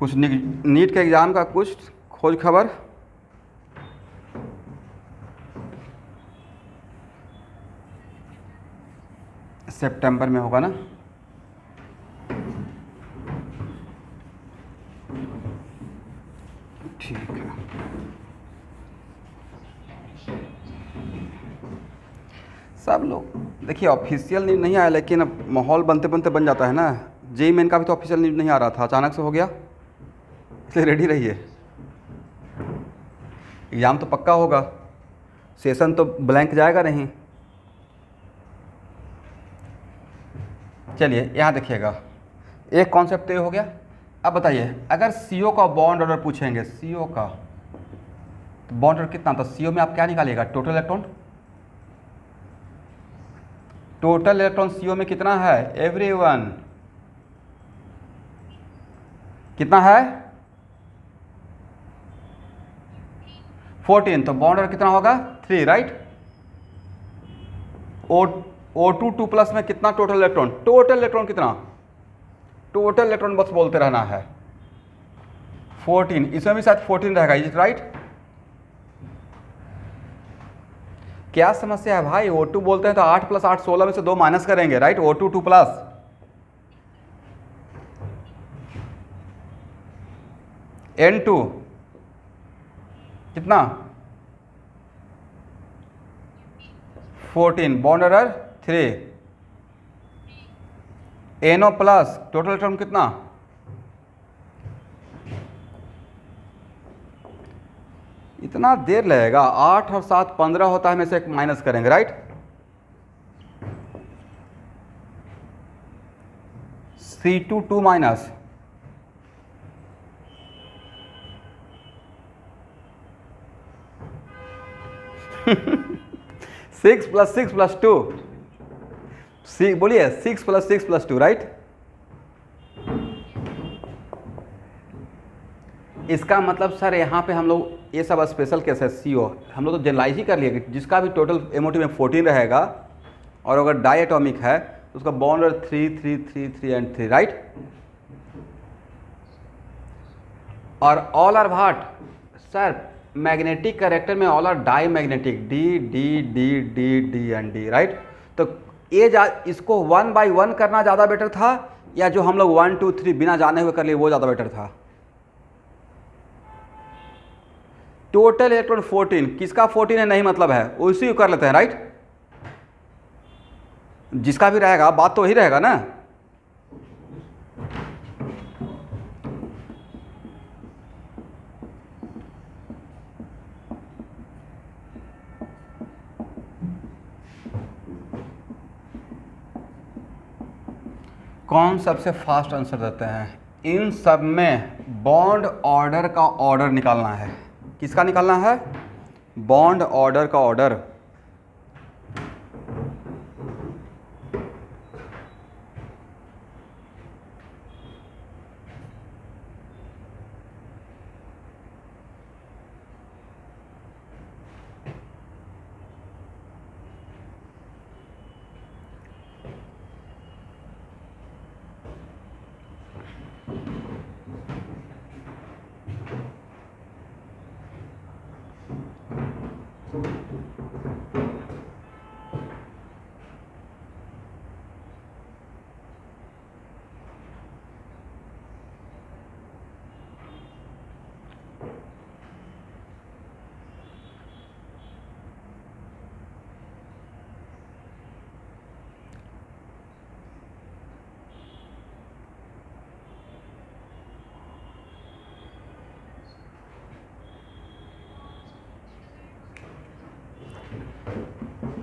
कुछ नीट के एग्ज़ाम का कुछ खोज खबर? सितंबर में होगा ना? ठीक है। सब लोग देखिए ऑफिशियल न्यूज़ नहीं आया, लेकिन अब माहौल बनते बनते बन जाता है ना। जेई मेन का भी तो ऑफिशियल न्यूज़ नहीं आ रहा था, अचानक से हो गया, इसलिए रेडी रहिए। एग्ज़ाम तो पक्का होगा, सेशन तो ब्लैंक जाएगा नहीं। चलिए यहाँ देखिएगा, एक कॉन्सेप्ट तो ये हो गया। अब बताइए, अगर सीओ का बॉन्ड ऑर्डर पूछेंगे, सीओ का तो बॉन्ड ऑर्डर कितना था? सीओ में आप क्या निकालिएगा? Total electron. Total electron CO में कितना है एवरीवन? कितना है? 14। तो बॉन्ड ऑर्डर कितना होगा? 3, राइट। O2 2 प्लस में कितना टोटल इलेक्ट्रॉन? टोटल इलेक्ट्रॉन कितना? टोटल इलेक्ट्रॉन बस बोलते रहना है 14। इसमें भी शायद 14 रहेगा, इज इट राइट? क्या समस्या है भाई? O2 बोलते हैं तो 8 + 8 16 में से 2 माइनस करेंगे, राइट? O2 2 प्लस N2 कितना? 14। Bond order 3। NO plus total electron कितना? इतना देर लगेगा? 8 और 7 15 होता है, में से एक माइनस करेंगे, right? C2 2 minus six plus 6 + 2, बोलिए 6 + 6 + 2, राइट? इसका मतलब सर यहाँ पे हम लोग ये सब स्पेशल केस है। सीओ हम लोग तो जनरलाइज ही कर लिए कि जिसका भी टोटल एमओटी में 14 रहेगा और अगर डाई एटॉमिक है तो उसका बॉन्ड 3 3 3 3 एंड 3, राइट? और all are what sir? Magnetic character में all are diamagnetic, D D D D D and D, right? तो ये इसको 1 by 1 करना ज़्यादा बेटर था, या जो हम लोग 1 2 3 बिना जाने हुए कर लिए वो ज़्यादा बेटर था? टोटल इलेक्ट्रॉन 14, किसका 14 है नहीं मतलब है, उसी को कर लेते हैं, राइट? जिसका भी रहेगा बात तो वही रहेगा ना। कौन सबसे फास्ट आंसर देते हैं? इन सब में बॉन्ड ऑर्डर का ऑर्डर निकालना है। किसका निकालना है? बॉन्ड ऑर्डर का ऑर्डर।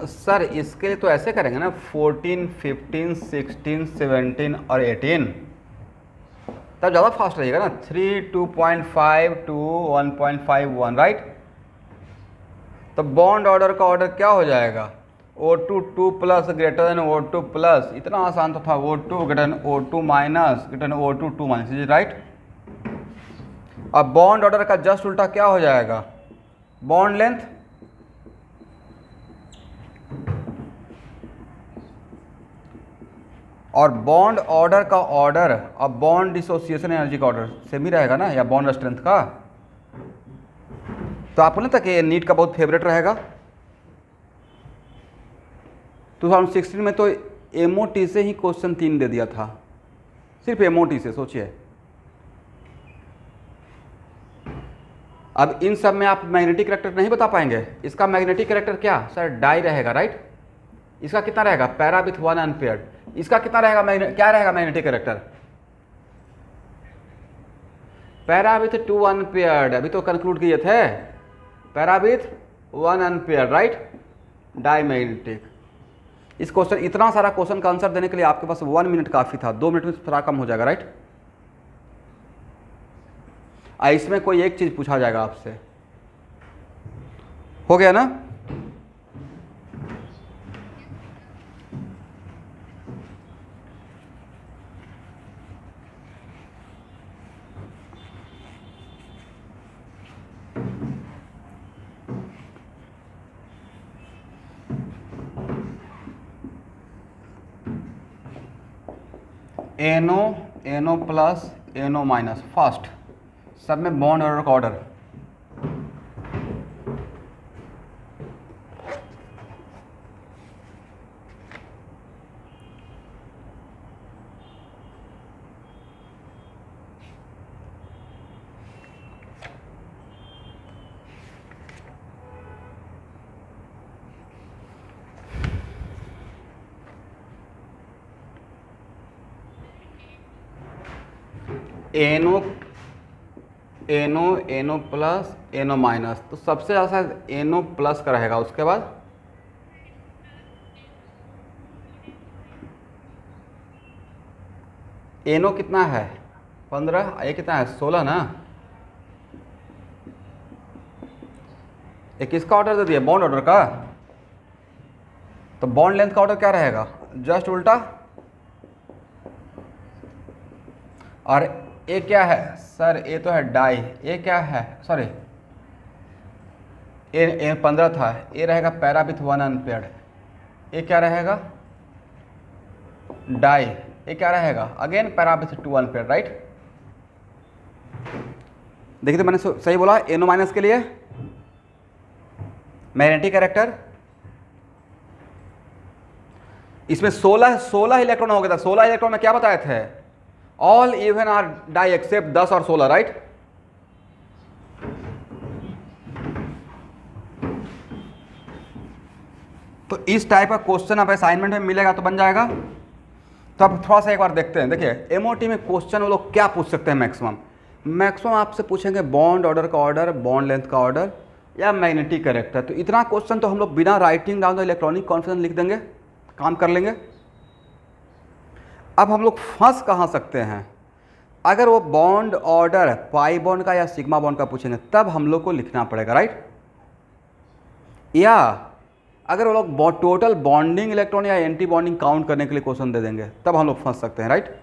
सर इसके लिए तो ऐसे करेंगे ना, 14 15 16 17 और 18, तब ज़्यादा फास्ट रहेगा ना। 3 2.5 2 1.51, राइट? तो बॉन्ड ऑर्डर का ऑर्डर क्या हो जाएगा? O2 2 plus greater than O2 plus, इतना आसान तो था। O2 greater than O2 minus greater than O2 2 minus, right? अब बॉन्ड ऑर्डर का जस्ट उल्टा क्या हो जाएगा? बॉन्ड लेंथ और बॉन्ड ऑर्डर का ऑर्डर और बॉन्ड डिसोसिएशन एनर्जी का ऑर्डर सेम ही रहेगा ना, या बॉन्ड स्ट्रेंथ का। तो आपको नहीं था कि नीट का बहुत फेवरेट रहेगा। 2016 में तो एमओटी से ही क्वेश्चन 3 दे दिया था, सिर्फ एमओटी से, सोचिए। अब इन सब में आप मैग्नेटिक कैरेक्टर नहीं बता पाएंगे। इसका मैग्नेटिक कैरेक्टर क्या सर, डाई रहेगा, राइट। इसका कितना रहेगा, पैरा विथ 1 अनपेयर्ड। इसका कितना रहेगा, क्या रहेगा magnetic character, para with 2 unpaired. अभी तो कंक्लूड किए थे, para with 1 unpaired, right, diamagnetic. इस क्वेश्चन, इतना सारा क्वेश्चन का आंसर देने के लिए आपके पास 1 मिनट काफ़ी था, 2 मिनट में थोड़ा कम हो जाएगा, राइट। इसमें कोई एक चीज़ पूछा जाएगा आपसे, हो गया ना। NO plus NO minus, first सब में बॉन्ड ऑर्डर का order. NO plus NO minus, तो सबसे ज़्यादा NO प्लस का रहेगा। उसके बाद NO कितना है 15, ये कितना है 16 ना। ये किसका ऑर्डर दे दिया, बॉन्ड ऑर्डर का। तो बॉन्ड लेंथ का ऑर्डर क्या रहेगा, जस्ट उल्टा। और ये क्या है सर, ये तो है डाई, ये क्या है, सॉरी ये 15 था, ये रहेगा पैरा विथ 1 अनपेयर्ड। ये क्या रहेगा, डाई। ये क्या रहेगा, again para with 2 unpaired, right. देखिए तो मैंने सही बोला, NO माइनस के लिए मैग्नेटिक कैरेक्टर। इसमें 16 इलेक्ट्रॉन हो गया था। 16 इलेक्ट्रॉन में क्या बताए थे, all even are dia except 10 और 16, राइट। तो इस टाइप का क्वेश्चन अब असाइनमेंट में मिलेगा तो बन जाएगा। तो अब थोड़ा सा एक बार देखते हैं। देखिए एमओटी में क्वेश्चन वो लोग क्या पूछ सकते हैं, मैक्सिमम आपसे पूछेंगे बॉन्ड ऑर्डर का ऑर्डर, बॉन्ड लेंथ का ऑर्डर, या मैग्नेटिक कैरेक्टर। तो इतना क्वेश्चन तो हम लोग बिना writing down the electronic confidence लिख देंगे, काम कर लेंगे। अब हम लोग फंस कहाँ सकते हैं, अगर वो बॉन्ड ऑर्डर पाई बॉन्ड का या सिग्मा बॉन्ड का पूछेंगे तब हम लोग को लिखना पड़ेगा, राइट। या अगर वो लोग टोटल बॉन्डिंग इलेक्ट्रॉन या एंटी बॉन्डिंग काउंट करने के लिए क्वेश्चन दे देंगे तब हम लोग फंस सकते हैं, राइट।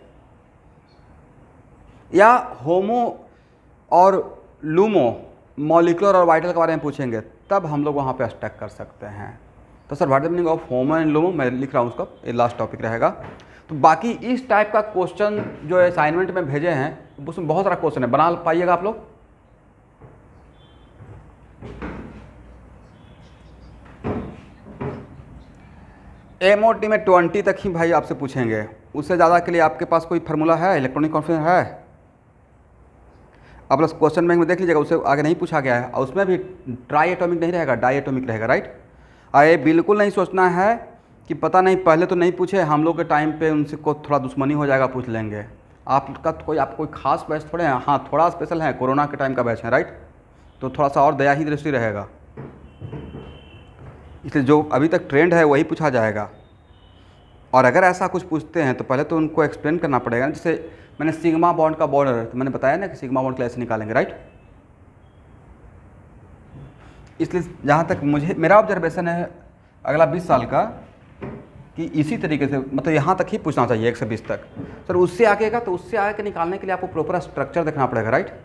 या होमो और लूमो मॉलिक्यूलर और वाइटल के बारे में पूछेंगे तब हम लोग वहाँ पे स्टक कर सकते हैं। तो sir what the meaning of homo and LUMO मैं लिख रहा हूँ उसका, ये लास्ट टॉपिक रहेगा। तो बाकी इस टाइप का क्वेश्चन जो असाइनमेंट में भेजे हैं उसमें बहुत सारा क्वेश्चन है, बना पाइएगा आप लोग। एमओटी में 20 तक ही भाई आपसे पूछेंगे, उससे ज़्यादा के लिए आपके पास कोई फार्मूला है, इलेक्ट्रॉनिक कॉन्फिडेंस है। आप लोग क्वेश्चन बैंक में देख लीजिएगा, उससे आगे नहीं पूछा गया है। और उसमें भी ट्राई एटॉमिक नहीं रहेगा, डाई एटॉमिक रहेगा, राइट। और ये बिल्कुल नहीं सोचना है कि पता नहीं पहले तो नहीं पूछे, हम लोग के टाइम पे उनसे को थोड़ा दुश्मनी हो जाएगा, पूछ लेंगे। आपका कोई खास बैच थोड़े हैं, हाँ थोड़ा स्पेशल है, कोरोना के टाइम का बैच है, राइट। तो थोड़ा सा और दया ही दृष्टि रहेगा, इसलिए जो अभी तक ट्रेंड है वही पूछा जाएगा। और अगर ऐसा कुछ पूछते हैं तो पहले तो उनको एक्सप्लेन करना पड़ेगा ना। जैसे मैंने सिग्मा बॉन्ड का बॉर्डर, तो मैंने बताया ना कि सिग्मा बॉन्ड कैसे निकालेंगे, राइट। इसलिए जहाँ तक मेरा ऑब्जर्वेशन है अगला 20 साल का, कि इसी तरीके से मतलब यहाँ तक ही पूछना चाहिए 1 से 20 तक। सर उससे आगे का, तो उससे आगे निकालने के लिए आपको प्रॉपर स्ट्रक्चर देखना पड़ेगा, राइट।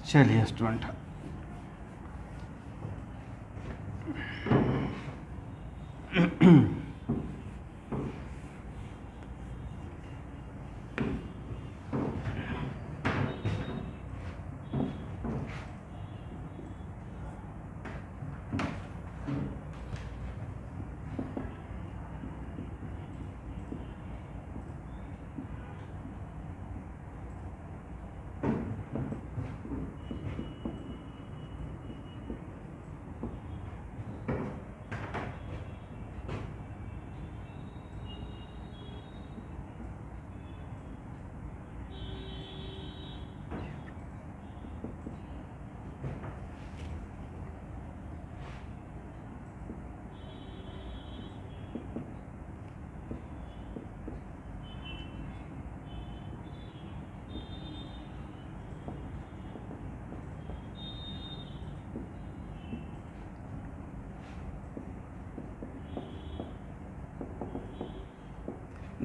चलिए स्टूडेंट,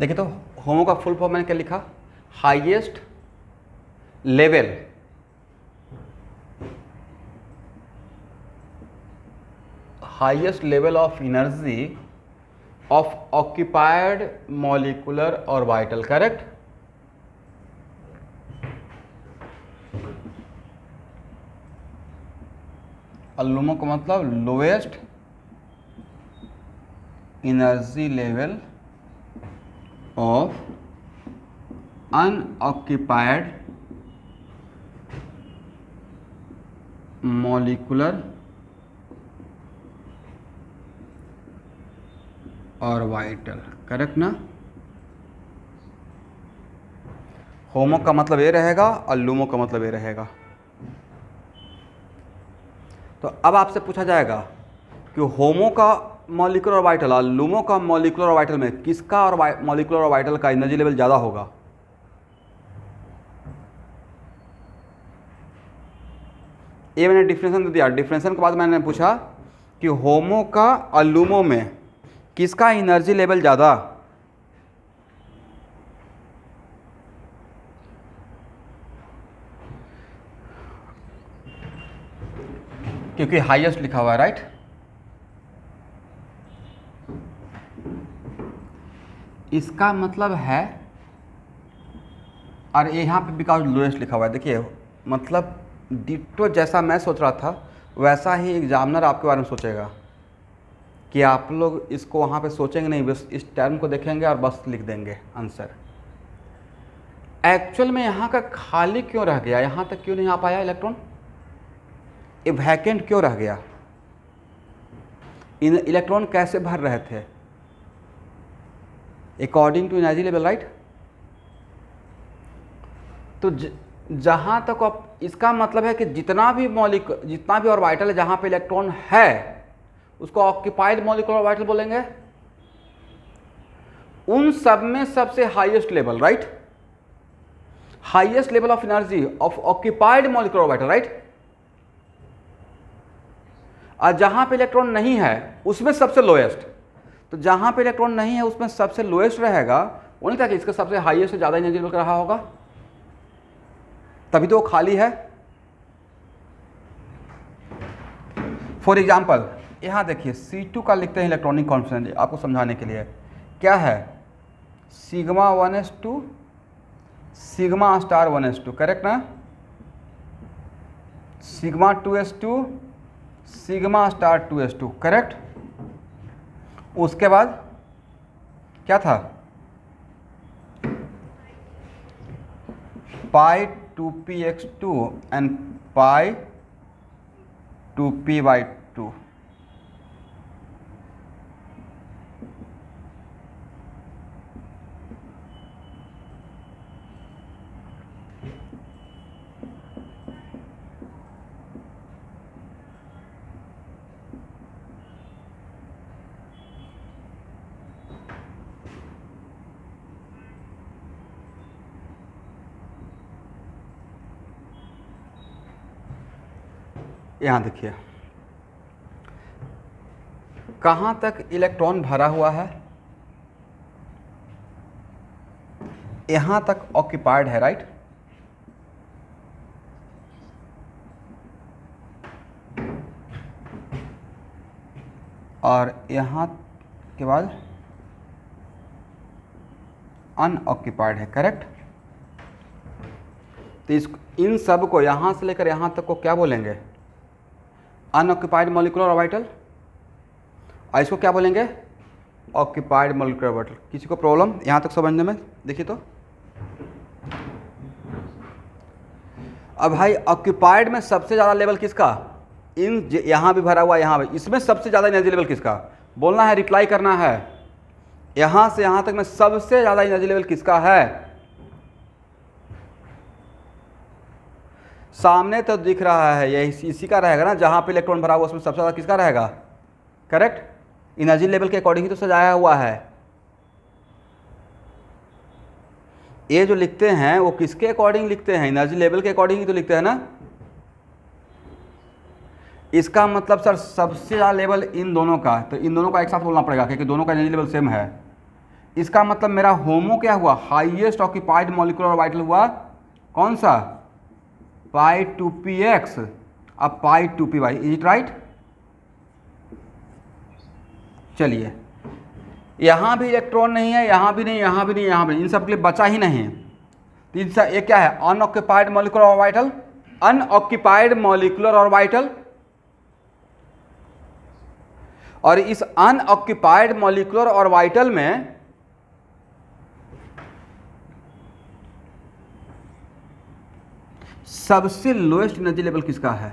देखिए तो होमो का फुल फॉर्म मैंने क्या लिखा, highest level of energy of occupied molecular और वाइटल, करेक्ट। LUMO का मतलब lowest energy level of unoccupied molecular और वाइटल, करेक्ट ना। होमो का मतलब ये रहेगा और लूमो का मतलब ये रहेगा। तो अब आपसे पूछा जाएगा कि होमो का मॉलिक्यूलर और वाइटल और लूमो का मॉलिक्यूलर और वाइटल में किसका और मॉलिक्यूलर और वाइटल का एनर्जी लेवल ज़्यादा होगा। ये मैंने डिफरेंशन दे दिया। डिफरेंशन के बाद मैंने पूछा कि होमो का और लूमो में किसका एनर्जी लेवल ज़्यादा। क्योंकि हाईएस्ट लिखा हुआ है, राइट। इसका मतलब है, और यहाँ पे बिकॉज लोएस्ट लिखा हुआ है। देखिए मतलब डिट्टो जैसा मैं सोच रहा था वैसा ही एग्जामिनर आपके बारे में सोचेगा कि आप लोग इसको वहाँ पे सोचेंगे नहीं, बस इस टर्म को देखेंगे और बस लिख देंगे आंसर। एक्चुअल में यहाँ का खाली क्यों रह गया, यहाँ तक क्यों नहीं आ पाया इलेक्ट्रॉन, ये वैकेंट क्यों रह गया, इन इलेक्ट्रॉन कैसे भर रहे थे, according to energy level, right. तो जहाँ तक आप, इसका मतलब है कि जितना भी ऑर्बिटल है जहाँ पे इलेक्ट्रॉन है उसको ऑक्यूपाइड मॉलिक्यूलर ऑर्बिटल बोलेंगे। उन सब में सबसे highest level, right, highest level of energy of occupied molecular orbital, right. और जहां पे इलेक्ट्रॉन नहीं है उसमें सबसे लोएस्ट। तो जहां पे इलेक्ट्रॉन नहीं है उसमें सबसे लोएस्ट रहेगा, वो नहीं था कि इसका सबसे हाईएस्ट से ज़्यादा एनर्जी लेवल रहा होगा, तभी तो वो खाली है। फॉर एग्जाम्पल यहाँ देखिए C2 का लिखते हैं इलेक्ट्रॉनिक कॉन्फिडेंस, आपको समझाने के लिए क्या है, sigma 1s2 sigma star 1s2, correct ना, sigma 2s2 sigma star 2s2, correct. उसके बाद क्या था, पाई 2px2 एंड पाई 2p/2। यहाँ देखिए कहाँ तक इलेक्ट्रॉन भरा हुआ है, यहाँ तक ऑक्यूपाइड है, राइट। और यहाँ के बाद अनऑक्यूपाइड है, करेक्ट। तो इन सब को यहाँ से लेकर यहाँ तक को क्या बोलेंगे, अनऑक्यूपाइड मॉलिक्यूलर ऑर्बिटल, और इसको क्या बोलेंगे, ऑक्यूपाइड मॉलिक्यूलर ऑर्बिटल। किसी को प्रॉब्लम यहाँ तक समझने में, देखिए तो अब भाई ऑक्यूपाइड में सबसे ज़्यादा लेवल किसका, इन यहाँ भी भरा हुआ, यहाँ भी, इसमें सबसे ज़्यादा एनर्जी लेवल किसका, बोलना है, रिप्लाई करना है। यहाँ से यहाँ तक में सबसे ज़्यादा एनर्जी लेवल किसका है, सामने तो दिख रहा है यही इसी का रहेगा ना, जहाँ पे इलेक्ट्रॉन भरा हुआ उसमें सबसे ज़्यादा किसका रहेगा, करेक्ट। एनर्जी लेवल के अकॉर्डिंग ही तो सजाया हुआ है। ये जो लिखते हैं वो किसके अकॉर्डिंग लिखते हैं, एनर्जी लेवल के अकॉर्डिंग ही तो लिखते हैं ना। इसका मतलब सर सबसे ज़्यादा लेवल इन दोनों का, तो इन दोनों का एक साथ बोलना पड़ेगा क्योंकि दोनों का एनर्जी लेवल सेम है। इसका मतलब मेरा होमो क्या हुआ, हाईएस्ट ऑक्यूपाइड मॉलिक्यूलर ऑर्बिटल हुआ कौन सा, पाई 2px, अब पाई 2py, इज इट राइट। चलिए यहाँ भी इलेक्ट्रॉन नहीं है, यहाँ भी नहीं, यहाँ भी नहीं, यहाँ भी नहीं, इन सब के लिए बचा ही नहीं है। तो ये क्या है, unoccupied molecular orbital, unoccupied molecular orbital. और इस अनऑक्यूपाइड मॉलिक्यूलर ऑर्बिटल में सबसे लोएस्ट एनर्जी लेवल किसका है,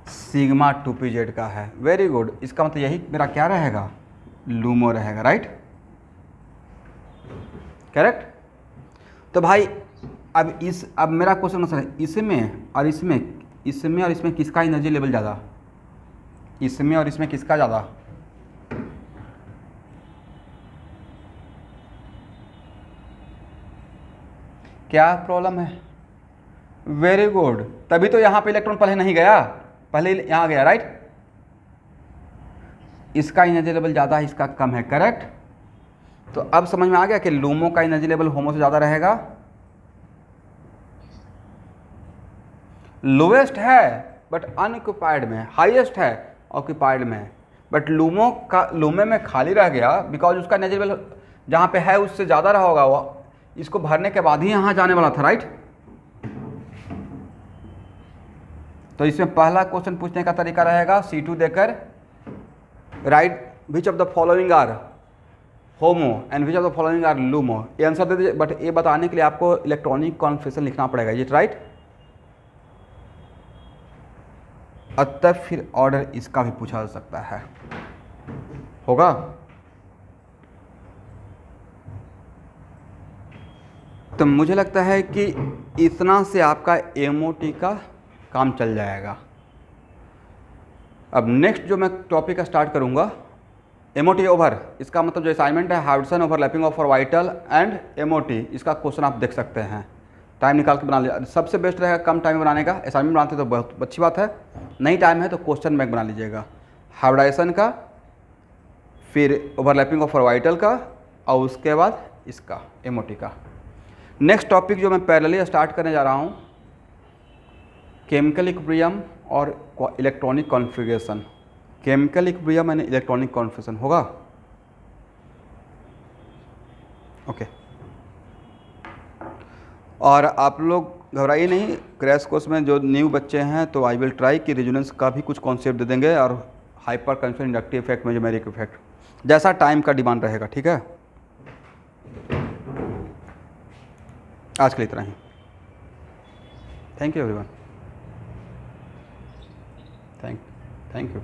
सिग्मा 2pz का है। वेरी गुड, इसका मतलब यही मेरा क्या रहेगा, लूमो रहेगा, राइट, करेक्ट। तो भाई अब मेरा क्वेश्चन आंसर है, इसमें और इसमें किसका एनर्जी लेवल ज़्यादा, इसमें और इसमें किसका ज़्यादा, क्या प्रॉब्लम है। वेरी गुड, तभी तो यहाँ पे इलेक्ट्रॉन पहले नहीं गया, पहले यहाँ गया, राइट। इसका एनर्जी लेवल ज़्यादा है, इसका कम है, करेक्ट। तो अब समझ में आ गया कि लूमो का एनर्जी लेवल होमो से ज़्यादा रहेगा। लोएस्ट है बट अनऑक्यूपाइड में, हाईएस्ट है ऑक्यूपाइड में, बट लूमे में खाली रह गया बिकॉज उसका एनर्जी लेवल जहाँ पे है उससे ज़्यादा रहा होगा, वो इसको भरने के बाद ही यहाँ जाने वाला था, राइट। तो इसमें पहला क्वेश्चन पूछने का तरीका रहेगा C2 देकर, right which of the following are HOMO and which of the following are LUMO, ये आंसर दे दीजिए। बट ये बताने के लिए आपको इलेक्ट्रॉनिक कॉन्फिगरेशन लिखना पड़ेगा, ये राइट। अतः फिर ऑर्डर इसका भी पूछा जा सकता है, होगा। तो मुझे लगता है कि इतना से आपका एमओटी का काम चल जाएगा। अब नेक्स्ट जो मैं टॉपिक स्टार्ट करूंगा, एमओटी ओवर, इसका मतलब जो असाइनमेंट है hydrogen overlapping of orbital and MOT, इसका क्वेश्चन आप देख सकते हैं, टाइम निकाल के बना लिया। सबसे बेस्ट रहेगा कम टाइम में बनाने का, असाइनमेंट बनाते तो बहुत अच्छी बात है, नहीं टाइम है तो क्वेश्चन बैंक बना लीजिएगा, हाइब्रिडाइजेशन का, फिर ओवरलैपिंग ऑफ ऑर्बिटल का, और उसके बाद इसका एमओटी का। नेक्स्ट टॉपिक जो मैं पैरेलली स्टार्ट करने जा रहा हूँ, केमिकल इक्विलिब्रियम और electronic configuration, chemical equilibrium and electronic configuration होगा, ओके। और आप लोग घबराइए नहीं, क्रैश कोर्स में जो न्यू बच्चे हैं तो आई विल ट्राई कि रेजोनेंस का भी कुछ कॉन्सेप्ट दे देंगे, और hyper conduction, inductive effect, mesomeric effect, जैसा टाइम का डिमांड रहेगा, ठीक है। आज के लिए इतना ही, thank you everyone, thank you.